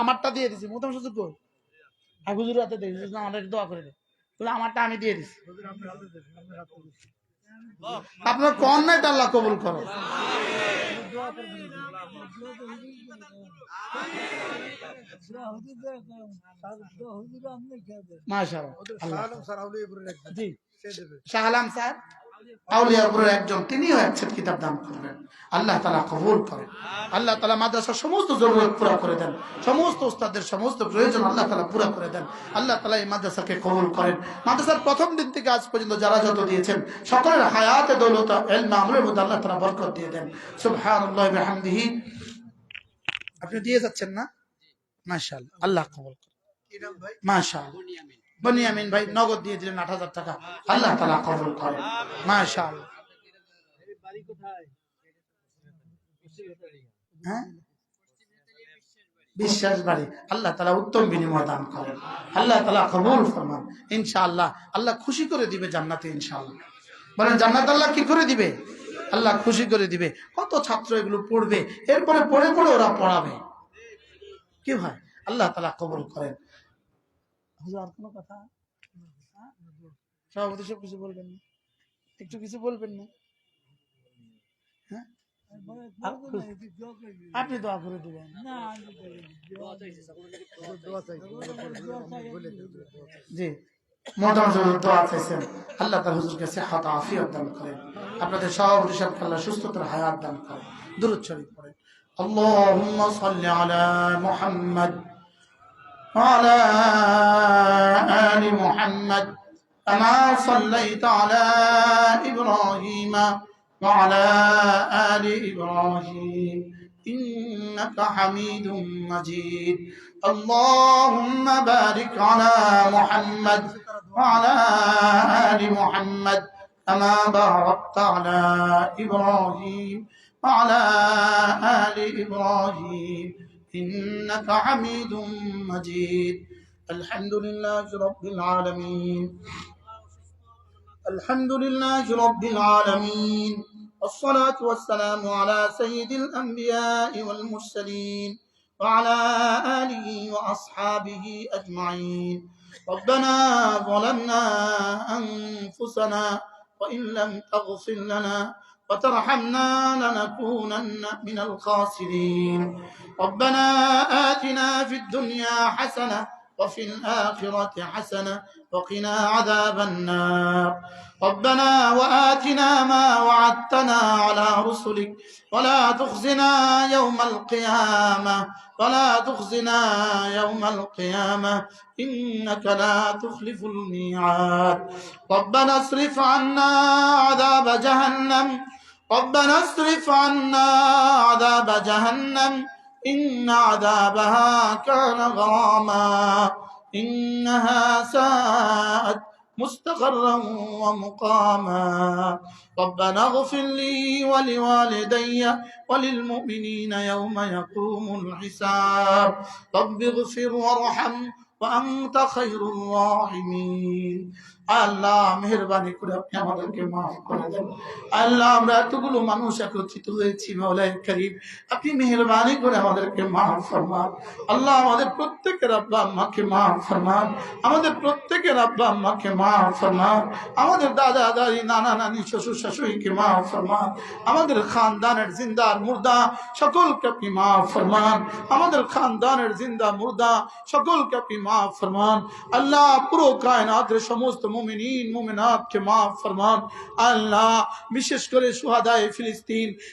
আমারটা দিয়ে দিছি, মোটামুটি সুযোগ কই হুজুর হাতে দেই, আমাদের দোয়া করে দেয়, বলে আমারটা আমি দিয়ে দিছি। আপনার কোন নাই আল্লাহ কবুল করো। মাশাআল্লাহ। জি, শাহ আলম স্যার আউলিয়াপুরের একজন, তিনিও এক সেট কিতাব দান করবেন, আল্লাহ তাআলা কবুল করেন। আল্লাহ তাআলা মাদ্রাসার সমস্ত জরুরত পুরা করে দেন, সমস্ত উস্তাদের সমস্ত প্রয়োজন আল্লাহ তাআলা পুরা করে দেন। আল্লাহ তাআলা এই মাদ্রাসাকে কবুল করেন। মাদ্রাসার প্রথম দিন থেকে আজ পর্যন্ত যারা যত দিয়েছেন সকলের হায়াতে দৌলত ইলম আমলের মধ্যে আল্লাহ তাআলা বরকত দিয়ে দেন। সুবহানাল্লাহি ওয়া বিহামদিহি। আপনি দিয়ে যাচ্ছেন না? মাশাআল্লাহ, আল্লাহ কবুল করেন। মাশাআল্লাহ। বনিয়ামিন ভাই নগদ দিয়ে দিলেন 8,000 টাকা, আল্লাহ তাআলা কবুল করেন। মাশাআল্লাহ। হ্যাঁ, বিশ্বাস বাড়ি, আল্লাহ তাআলা উত্তম বিনিময় দান করেন, আল্লাহ তাআলা কবুল ফরমান। ইনশাআল্লাহ আল্লাহ খুশি করে দিবে জান্নাতে ইনশাআল্লাহ। বলেন জান্নাত আল্লাহ কি করে দিবে? আল্লাহ খুশি করে দিবে। কত ছাত্র এগুলো পড়বে, এরপরে পড়ে পড়ে ওরা পড়াবে। কি ভাই, আল্লাহ তাআলা কবুল করেন। হুজুর আর কোনো কথা? সভাপতি সব কিছু বলবেন না, একটু কিছু বলবেন না? হ্যাঁ, আপনি দোয়া করে দিবেন। জি, মোটামুটি দোয়া চাইছেন, আল্লাহ তাআলা হুজুরকে সিহহাত আফিয়ত দান করেন, আপনাদের সভাপতি সাহেবকে আল্লাহ সুস্থতার হায়াত দান করেন। দুরূদ শরীফ পড়েন। আল্লাহুম্মা সাল্লি আলা মুহাম্মাদ ওয়া আলা আলি মুহাম্মাদ কামা সাল্লাইতা আলা ইব্রাহিমা وعلى آل إبراهيم إنك حميد مجيد اللهم بارك على محمد وعلى آل محمد كما باركت على إبراهيم وعلى آل إبراهيم إنك حميد مجيد الحمد لله رب العالمين الحمد لله رب العالمين والصلاة والسلام على سيد الأنبياء والمرسلين وعلى آله وأصحابه أجمعين ربنا ظلمنا أنفسنا وإن لم تغفر لنا وترحمنا لنكونن من الخاسرين ربنا آتنا في الدنيا حسنة وفي الآخرة حسنة وقنا عذاب النار. ربنا وآتنا ما وعدتنا على رسلك ولا تخزنا يوم القيامة ولا تخزنا يوم القيامة إنك لا تخلف الميعاد. ربنا اصرف عنا عذاب جهنم ربنا اصرف عنا عذاب جهنم إن عذابها كان غراما إنها ساءت مستقرا ومقاما. ربنا اغفر لي ولوالدي وللمؤمنين يوم يقوم الحساب. رب اغفر وارحم وأنت خير الراحمين. আল্লাহ মেহেরবানি করে আপনি আমাদেরকে মাফ করে দেন। আল্লাহ আমরা এতগুলো মানুষ একত্রিত হয়েছি, মাওলায়ে কারীম আপনি মেহেরবানি করে আমাদেরকে মাফ ফরমান। আল্লাহ আমাদের প্রত্যেকের আব্বা আম্মাকে মাফ ফরমান, আমাদের প্রত্যেকের আব্বা আম্মাকে মাফ ফরমান, আমাদের দাদা দাদি নানা নানি শ্বশুর শাশুড়িকে মাফ ফরমান, আমাদের খানদানের জিন্দা আর মুর্দা সকলকে আপনি মাফ ফরমান, আমাদের খানদানের জিন্দা মুর্দা সকলকে আপনি মাফ ফরমান। আল্লাহ পুরো কায়নাতের সমস্ত মুমিনিন মুমিনাতকে মাফ ফরমান। আল্লাহ বিশেষ করে শুহাদায়ে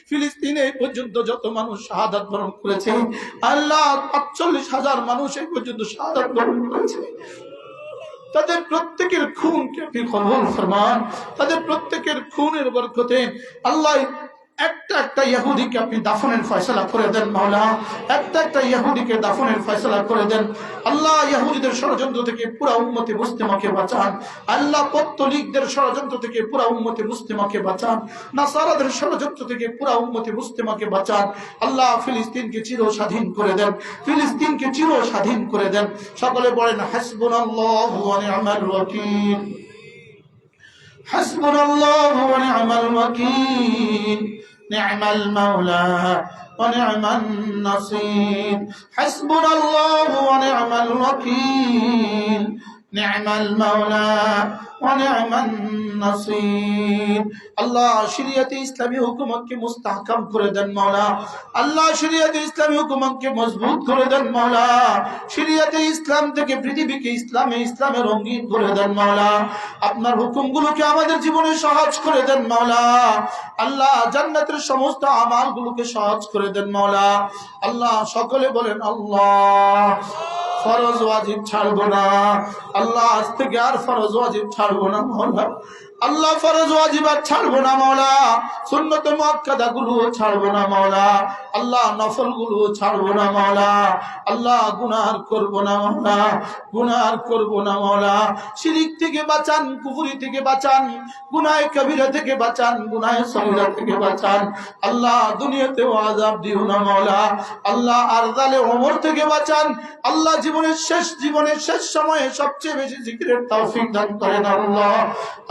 ফিলিস্তিনে এই পর্যন্ত যত মানুষ শাহাদাত বরণ করেছে, আল্লাহ ৪৫,০০০ মানুষ এই পর্যন্ত শাহাদাত বরণ করেছে, তাদের প্রত্যেকের খুনকে আপনি কবুল ফরমান। তাদের প্রত্যেকের খুনের বরকতে আল্লাহ একটা একটা ইহুদিকে আপনি দাফনের ফয়সালা করে দেন মাওলা, একটা একটা ইহুদিকে দাফনের ফয়সালা করে দেন। আল্লাহ ইহুদিদের ষড়যন্ত্র থেকে পুরা উম্মতে মুসলিমাকে বাঁচান। আল্লাহ পত্তলিকদের ষড়যন্ত্র থেকে পুরা উম্মতে মুসলিমাকে বাঁচান। নাসারাদের ষড়যন্ত্র থেকে পুরা উম্মতে মুসলিমাকে বাঁচান। আল্লাহ ফিলিস্তিনকে চির স্বাধীন করে দেন, ফিলিস্তিনকে চির স্বাধীন করে দেন। সকলে বলেন হাসবুনাল্লাহু ওয়া নি'মাল ওয়াকিল, হাসবুনাল্লাহু ওয়া নি'মাল ওয়াকিল, نعم المولى ونعم النصير. حسبنا الله ونعم الوكيل نعم المولى ونعم النصير. আল্লাহ শরিয়তে ইসলামী হুকুমতকে মুস্তাহকাম করে দেন মাওলা। আল্লাহ শরিয়তে ইসলামী হুকুমতকে মজবুত করে দেন মাওলা। শরিয়তে ইসলাম থেকে পৃথিবীকে ইসলামে রঙিন করে দেন মাওলা। আপনার হুকুমগুলোকে আমাদের জীবনে সহজ করে দেন মাওলা। আল্লাহ জান্নাতের সমস্ত আমালগুলোকে সহজ করে দেন মাওলা। আল্লাহ সকলে বলেন আল্লাহ। ফরজ ওয়াজিব ছাড়বো না আল্লাহ, আজ থেকে আর ফরজ ওয়াজিব ছাড়বো না মাওলা। আল্লাহ ফরজ ওয়াজিবাত ছাড়বো না মাওলা, সুন্নত মুআক্কাদা গুলো ছাড়বো না মাওলা। আল্লাহ নফল গুলো ছাড়বো না মাওলা। আল্লাহ গুনাহ করব না মাওলা, গুনাহ করব না মাওলা। শিরক থেকে বাঁচান, কুফরি থেকে বাঁচান, গুনাহ কবিরা থেকে বাঁচান, গুনাহ সগীরা থেকে বাঁচান। আল্লাহ দুনিয়াতেও আযাব দিও না মাওলা। আল্লাহ আরজালে ওমর থেকে বাঁচান। আল্লাহ জীবনের শেষ সময়ে সবচেয়ে বেশি জিকিরের তৌফিক দান করেন আল্লাহ।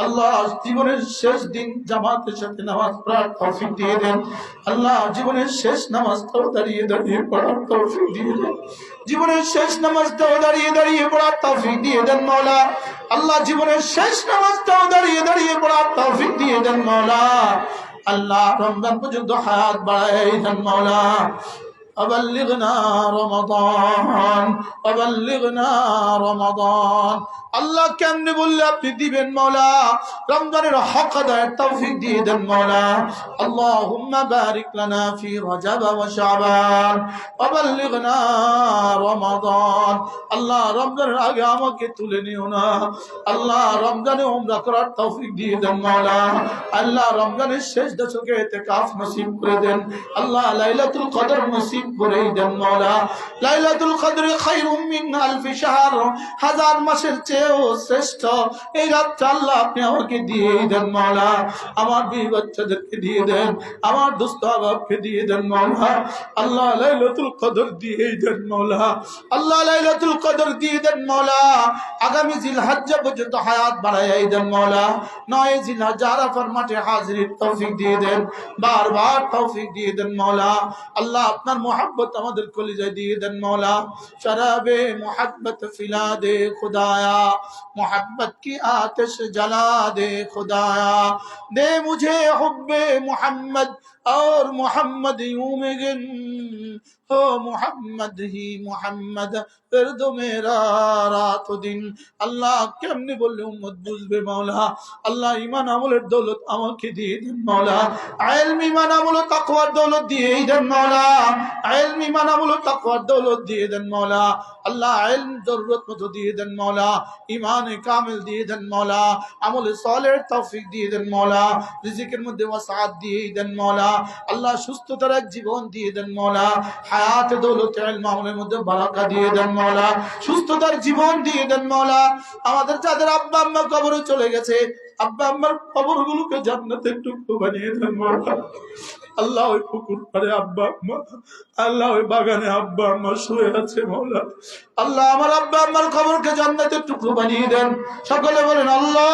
আল্লাহ জীবনের শেষ দিন জামাতের সাথে নামাজ পড়ার তৌফিক দিয়ে দেন। আল্লাহ জীবনের শেষ নামাজটাও দাঁড়িয়ে দাঁড়িয়ে পড়ার তৌফিক দিয়ে দেন। জীবনের শেষ নামাজটাও দাঁড়িয়ে দাঁড়িয়ে পড়ার তৌফিক দিয়ে দেন মাওলা। আল্লাহ জীবনের শেষ নামাজটাও দাঁড়িয়ে দাঁড়িয়ে পড়ার তৌফিক দিয়ে দেন মাওলা। আল্লাহ রমজান পর্যন্ত হায়াত বাড়ায় দেন মাওলা। أبلغنا رمضان أبلغنا رمضان. আল্লাহ কেমনে বললে আপনি দিবেন মাওলা। রমজানের হক আদায়ের তৌফিক দিয়ে দেন মাওলা। আল্লাহুম্মা বারিক লানা ফি রজব ওয়া শাবান ওয়াবাল্লিগনা রমাদান। আল্লাহ রমজানের আগে আমাকে তুলে নিও না। আল্লাহ রমজানে উমরা করার তৌফিক দিয়ে দেন মাওলা। আল্লাহ রমজানের শেষ দশকে ইতিকাফ নসিব করে দেন। আল্লাহ লাইলাতুল কদর নসিব করে দেন মাওলা। লাইলাতুল কদর খায়রুম মিন আলফি শাহর, হাজার মাসের চেয়েও শ্রেষ্ঠ এই রাতটা আল্লাহ আপনি আমাকে দিয়ে দেন মাওলা। আমার বিবি বাচ্চাদেরকে দিয়ে দেন, আমার দোস্ত আহবাবকে দিয়ে দেন মাওলা। আল্লাহ লাইলাতুল কদর দিয়ে দেন মাওলা। আল্লাহ লাইলাতুল কদর দিয়ে দেন মাওলা। আগামী জিলহজ্জা পর্যন্ত হায়াত বাড়ায় দেন মাওলা। 9 জিলহজ্জা আরাফার মাঠে হাজিরির তৌফিক দিয়ে দেন, বারবার তৌফিক দিয়ে দেন মাওলা। আল্লাহ আপনার मोहब्बत আমাদের কলিজায় দিয়ে দেন मौला। शराबे मोहब्बत फिला दे खुदाया, मोहब्बत की आतिश जला दे खुदाया। दे मुझे हुब्बे मोहम्मद और मोहम्मद उमगन हो मोहम्मद ही मोहम्मद फिर दो मेरा रात दिन। আল্লাহ কেমনে বললে উম্মত বুঝবে মাওলা? আল্লাহ ঈমান আমলের দৌলত আমাকে দিয়ে দেন মাওলা। ইলম ঈমান আমল ও তাকওয়ার দৌলত দিয়ে দেন মাওলা। ইলম ঈমান আমল ও তাকওয়ার দৌলত দিয়ে দেন মাওলা। আল্লাহ ইলম জরুরত মতো দিয়ে দেন মাওলা। ঈমান কামিল দিয়ে দেন মাওলা। আমল সালেহের তৌফিক দিয়ে দেন মাওলা। রিজিকের মধ্যে ওয়াসাআত দিয়ে দেন মাওলা। আল্লাহ সুস্থতার এক জীবন দিয়ে দেন মাওলা। হায়াত দৌলত ইলম আমলের মধ্যে বারাকা দিয়ে দেন মাওলা। সুস্থতার জীবন দিয়ে দেন মাওলা। আমাদের যাদের আব্বা আম্মা কবরে চলে গেছে, আব্বা আম্মার কবরগুলোকে জান্নাতের টুকরো বানিয়ে দেন মাওলা। আল্লাহ ওই পুকুর পাড়ে আব্বা আম্মা, আল্লাহ ওই বাগানে আব্বা আম্মা শুয়ে আছে মাওলা। আল্লাহ আমার আব্বা আম্মার কবরকে জান্নাতের টুকরো বানিয়ে দেন। সকলে বলেন আল্লাহ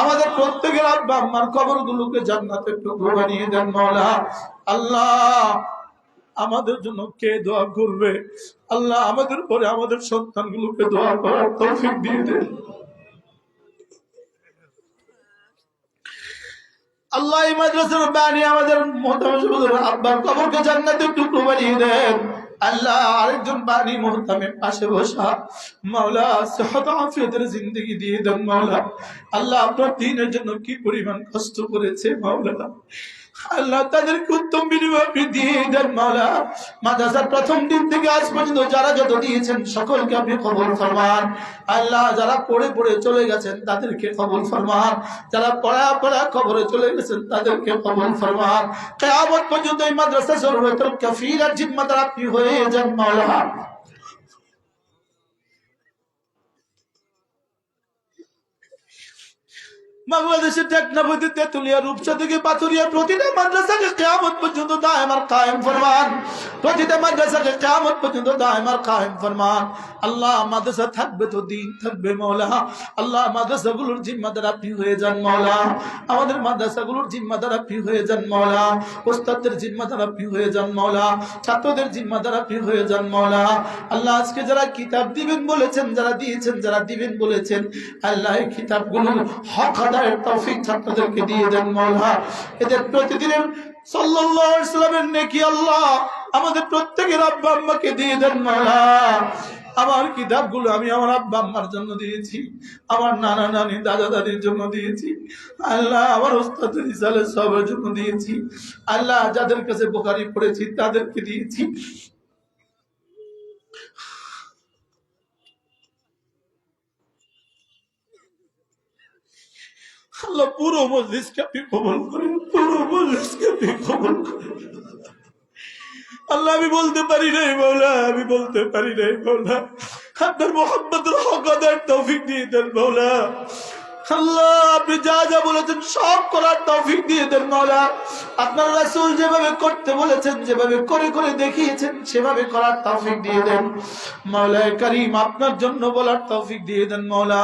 আমাদের প্রত্যেকের আব্বা আম্মার কবরগুলোকে জান্নাতের টুকরো বানিয়ে দেন মাওলা। আল্লাহ আমাদের জন্য কে দোয়া করবে? আল্লাহ আমাদের পরে আমাদের সন্তানগুলোকে দোয়া করার তৌফিক দিয়ে দেন। আল্লাহ এই মাদ্রাসার বাণী আমাদের মোহতামিম আব্বার কবরকে জান্নাতের টুকরো বানিয়ে দেন। আল্লাহ আরেকজন বাণী মোহতামের পাশে বসা মাওলা সিহত আফিয়তের জিন্দেগি দিয়ে দেন মাওলা। আল্লাহ আপনার দ্বীনের জন্য কি পরিমাণ কষ্ট করেছে মাওলা, আল্লাহ তাদেরকে উত্তম বিনিময় আপনি দিয়ে দেন মাওলা। মাদ্রাসার প্রথম দিন থেকে আজ পর্যন্ত যারা যত দিয়েছেন সকলকে আপনি কবুল ফরমান। আল্লাহ যারা পড়ে পড়ে চলে গেছেন তাদেরকে কবুল ফরমান। যারা পড়া পড়া কবরে চলে গেছেন তাদেরকে কবুল ফরমান। কিয়ামত পর্যন্ত এই মাদ্রাসা জরুরাতুল কাফিলার জিম্মাদার আপনি হয়ে যান মাওলা। বাংলাদেশের টেকনাফতে তেতুলিয়া রূপসা থেকে পাথুরিয়া প্রতিটা মাদ্রাসাকে কিয়ামত পর্যন্ত দায়েম আর কায়েম ফরমান। প্রতিটা মাদ্রাসাকে কিয়ামত পর্যন্ত দায়েম আর কায়েম ফরমান। আল্লাহ মাদ্রাসা থাকবে তো দিন থাকবে মাওলা। আল্লাহ মাদ্রাসাগুলোর জিম্মাদার আপনি হয়ে যান মাওলা। আমাদের মাদ্রাসাগুলোর জিম্মাদার আপনি হয়ে যান মাওলা। ওস্তাদদের জিম্মাদার আপনি হয়ে যান মাওলা। ছাত্রদের জিম্মাদার আপনি হয়ে যান মাওলা। আল্লাহ আজকে যারা কিতাব দিবেন বলেছেন, যারা দিয়েছেন, যারা দিবেন বলেছেন, আল্লাহ এই কিতাবগুলোর হক আদায়ের তৌফিক ছাত্রদেরকে দিয়ে দেন মাওলা। এদের প্রতিদিনের সাল্লাল্লাহু আলাইহি ওয়াসাল্লামের নেকি আল্লাহ আমাদের প্রত্যেকের আব্বা আম্মাকে দিয়ে দেন মাওলা। আমার কিতাবগুলো আমি আমার আব্বা আম্মার জন্য দিয়েছি, আমার নানা নানি দাদা দাদির জন্য দিয়েছি, আল্লাহ আমার ওস্তাদ রিসালের সবার জন্য দিয়েছি, আল্লাহ যাদের কাছে বুখারী পড়েছি তাদেরকে দিয়েছি। আল্লাহ পুরো মজলিসকে আপনি কবুল করেন, পুরো মজলিসকে আপনি কবুল করেন। আল্লাহ আমি বলতে পারি নাই মাওলা, আমি বলতে পারি নাই মাওলা। আপনার মুহাম্মদের হক আদায়ের তৌফিক দিয়ে দেন মাওলা। আল্লাহ আপনি যা যা বলেছেন সব করার তৌফিক দিয়ে দেন মাওলা। আপনার রাসূল যেভাবে করতে বলেছেন, যেভাবে করে করে দেখিয়েছেন সেভাবে করার তৌফিক দিয়ে দেন মাওলা কারীম। আপনার জন্য বলার তৌফিক দিয়ে দেন মাওলা।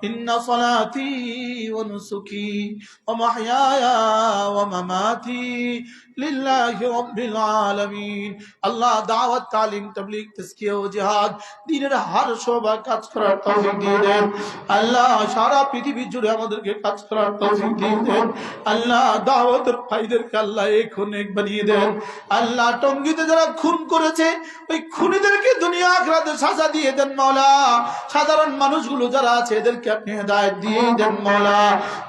ইন্না সালাতি ওয়া নুসুকি ওয়া মাহইয়ায়া ওয়া মামাতি লিল্লাহি রাব্বিল আলামিন। আল্লাহ দাওয়াত তালিম তাবলীগ তাজকিয়া ও জিহাদ দ্বীনের হর শোভা কাজ করার তৌফিক দিয়ে দেন আল্লাহ। সারা পৃথিবী জুড়ে আমাদেরকে কাজ করার তৌফিক দিয়ে দেন আল্লাহ। দাওয়াতের ভাইদেরকে আল্লাহ এক অনেক বানিয়ে দেন আল্লাহ। টঙ্গীতে যারা খুন করেছে ওই খুনিদেরকে দুনিয়া আখিরাতে সাজা দিয়ে দেন মাওলা। সাধারণ মানুষগুলো যারা আছে এদেরকে আপনি হেদায়েত দিয়ে দেন মাওলা।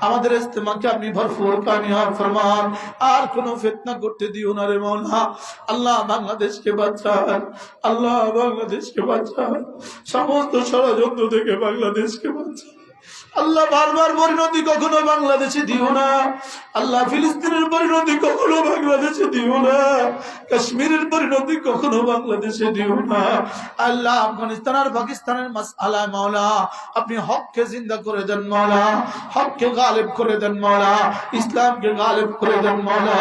আমাদের ইজতিমাকে আপনি ভরপুর কামিয়াব ফরমান। আর কোনো ফিতনা করতে দিও না রে মাওলা। আল্লাহ বাংলাদেশকে বাঁচান, আল্লাহ বাংলাদেশকে বাঁচান, সমস্ত ষড়যন্ত্র থেকে বাংলাদেশকে বাঁচান আল্লাহ। বারবার পরিণতি কখনো বাংলাদেশে দিও না আল্লাহ। ফিলিস্তিনের পরিণতি কখনো বাংলাদেশে দিও না, কাশ্মীরের পরিণতি কখনো বাংলাদেশে দিও না আল্লাহ। আফগানিস্তান আর পাকিস্তানের মাসআলা মাওলা আপনি হককে জিন্দা করে দেন মাওলা, হককে গালিব করে দেন মাওলা, ইসলামকে গালিব করে দেন মাওলা।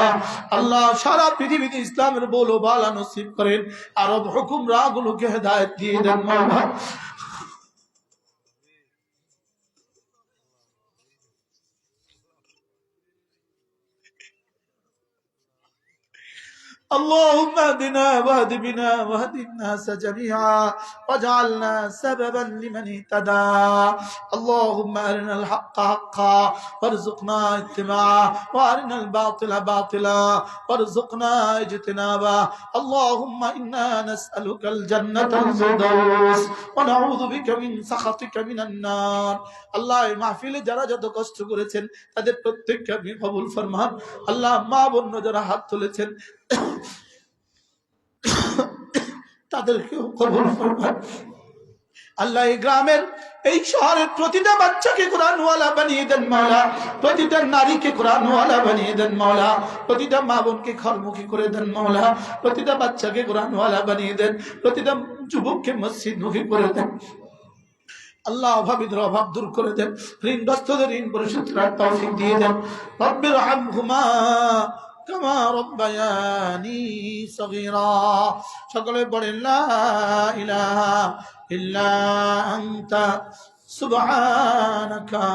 আল্লাহ সারা পৃথিবীতে ইসলামের বলো বালা নসিব করেন। আরব হুকুমরা গুলোকে হেদায়েত দিয়ে দেন মাওলা। اللهم اهدنا واهد بنا واهد الناس جميعا واجعلنا سببا لمن اهتدى اللهم ارنا الحق حقا وارزقنا اتباعه وارنا الباطل باطلا وارزقنا اجتنابه اللهم انا نسالك الجنه الفردوس ونعوذ بك من سخطك من النار আল্লাহ এই মাহফিলে যারা যত কষ্ট করেছেন তাদের প্রত্যেককে আপনি কবুল ফরমান আল্লাহ মা বোন যারা হাত তুলেছেন তাদেরকেও কবুল ফরমান আল্লাহ এই গ্রামের এই শহরের প্রতিটা বাচ্চাকে কোরআনওয়ালা বানিয়ে দেন মাওলা প্রতিটা নারীকে কোরআনওয়ালা বানিয়ে দেন মাওলা প্রতিটা মা বোনকে ঘরমুখী করে দেন মাওলা প্রতিটা বাচ্চাকে কোরআনওয়ালা বানিয়ে দেন প্রতিটা যুবককে মসজিদমুখী করে দেন আল্লাহ অভাবীদের অভাব দূর করে দেন ঋণগ্রস্তদের ঋণ পরিশোধ করার তৌফিক দিয়ে দেন রব্বির হামহুমা কামা রব্বায়ানি সগীরা সকলে বলেন লা ইলাহা ইল্লা আনতা সুবহানাকা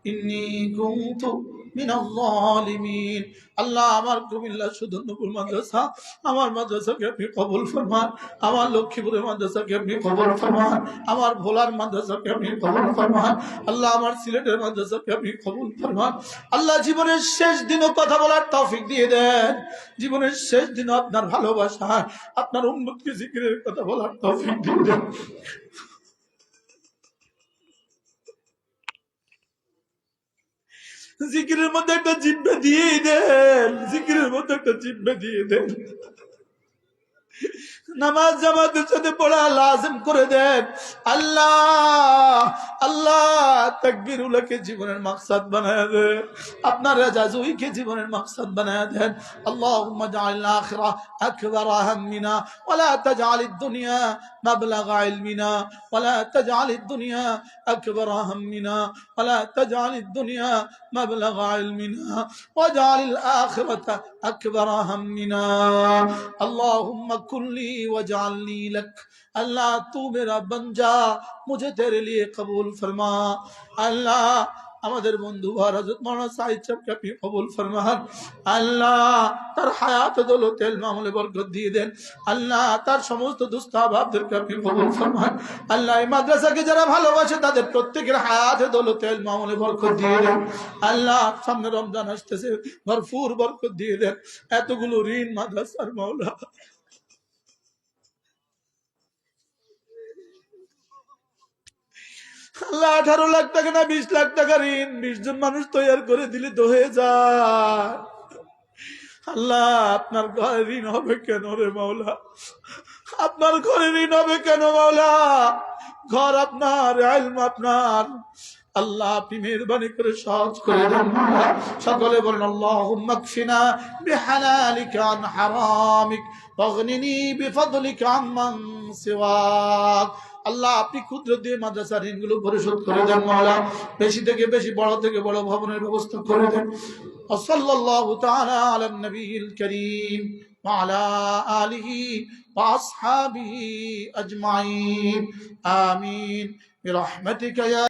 ইন্নী কুনতু মিনাল যালিমিন আল্লাহ আমার কুমিল্লা সুধন্যপুর মাদ্রাসা আমার মাদ্রাসাকে আপনি কবুল ফরমান আমার লক্ষ্মীপুরের মাদ্রাসাকে আপনি কবুল ফরমান আমার ভোলার মাদ্রাসাকে আপনি কবুল ফরমান আল্লাহ আমার সিলেটের মাদ্রাসাকে আপনি কবুল ফরমান আল্লাহ জীবনের শেষ দিনও কথা বলার তৌফিক দিয়ে দেন জীবনের শেষ দিনও আপনার ভালোবাসা আপনার উম্মতকে জিকিরের কথা বলার তৌফিক দিয়ে দেন জিকিরের মধ্যে একটা জিব্বা দিয়ে দেন জিকিরের মধ্যে একটা জিব্বা দিয়ে দেন নামাজ জামাতের সাথে পড়া লাজিম করে দেন আল্লাহ আল্লাহ তাকবীরুল্লাহকে জীবনের মাকসাদ বানায় দেন আপনার রাজাজুইকে জীবনের মাকসাদ বানায় দেন আল্লাহুম্মা জাআল আখিরা আকবার হাম্মিনা ওয়ালা তাজআলিদ দুনিয়া মাবলাগা ইলমিনা ওয়ালা তাজআলিদ দুনিয়া আকবার হাম্মিনা ওয়ালা তাজআলিদ দুনিয়া মাবলাগা ইলমিনা ওয়াজআলিল আখিরাতা আকবার হাম্মিনা আল্লাহুম্মা কুল্লি वजालनी लक अल्लाह तू मेरा बन जा मुझे तेरे लिए कबूल फरमा अल्लाह আমাদের বন্ধু হযরত মাওলানা সাইদ সাহেবকে আপনি কবুল ফরমান আল্লাহ তার হায়াত দৌলতে ইলম আমলে বরকত দিয়ে দেন আল্লাহ তার সমস্ত দুস্থ আহবাবদেরকে আপনি কবুল ফরমান আল্লাহ এই মাদ্রাসাকে যারা ভালোবাসে তাদের প্রত্যেকের হায়াত দৌলতে ইলম আমলে বরকত দিয়ে দেন আল্লাহ সামনে রমজান আসতেছে ভরপুর বরকত দিয়ে দেন এতগুলো ঋণ মাদ্রাসার মাওলা আল্লাহ 18 লাখ টাকা না 20 লাখ টাকা ঋণ 20 জন মানুষ তৈরি করে দিলে তো হয়ে যায় আল্লাহ আপনার ঘরে ঋণ হবে কেন রে মাওলা আপনার ঘরে ঋণ হবে কেন মাওলা ঘর আপনার ইলম আপনার আল্লাহ আপনি মেহেরবানি করে সহজ করে দেন সকলে বলেন আল্লাহুম্মা কফিনা বিহালালিকা আন হারামিক ওয়াগনিনি বিফদলিকা আম্মান সিওয়াক আল্লাহ আপনি কুদরত দিয়ে মাদ্রাসার ঋণগুলো পরিশোধ করে দেন মাওলা বেশি থেকে বেশি বড় থেকে বড় ভবনের ব্যবস্থা করে দেন সাল্লাল্লাহু তাআলা আলান নবিয়িল কারীম ওয়া আলা আলিহি ওয়া আসহাবিহি আজমাইন আমিন বিরহমাতিকা ইয়া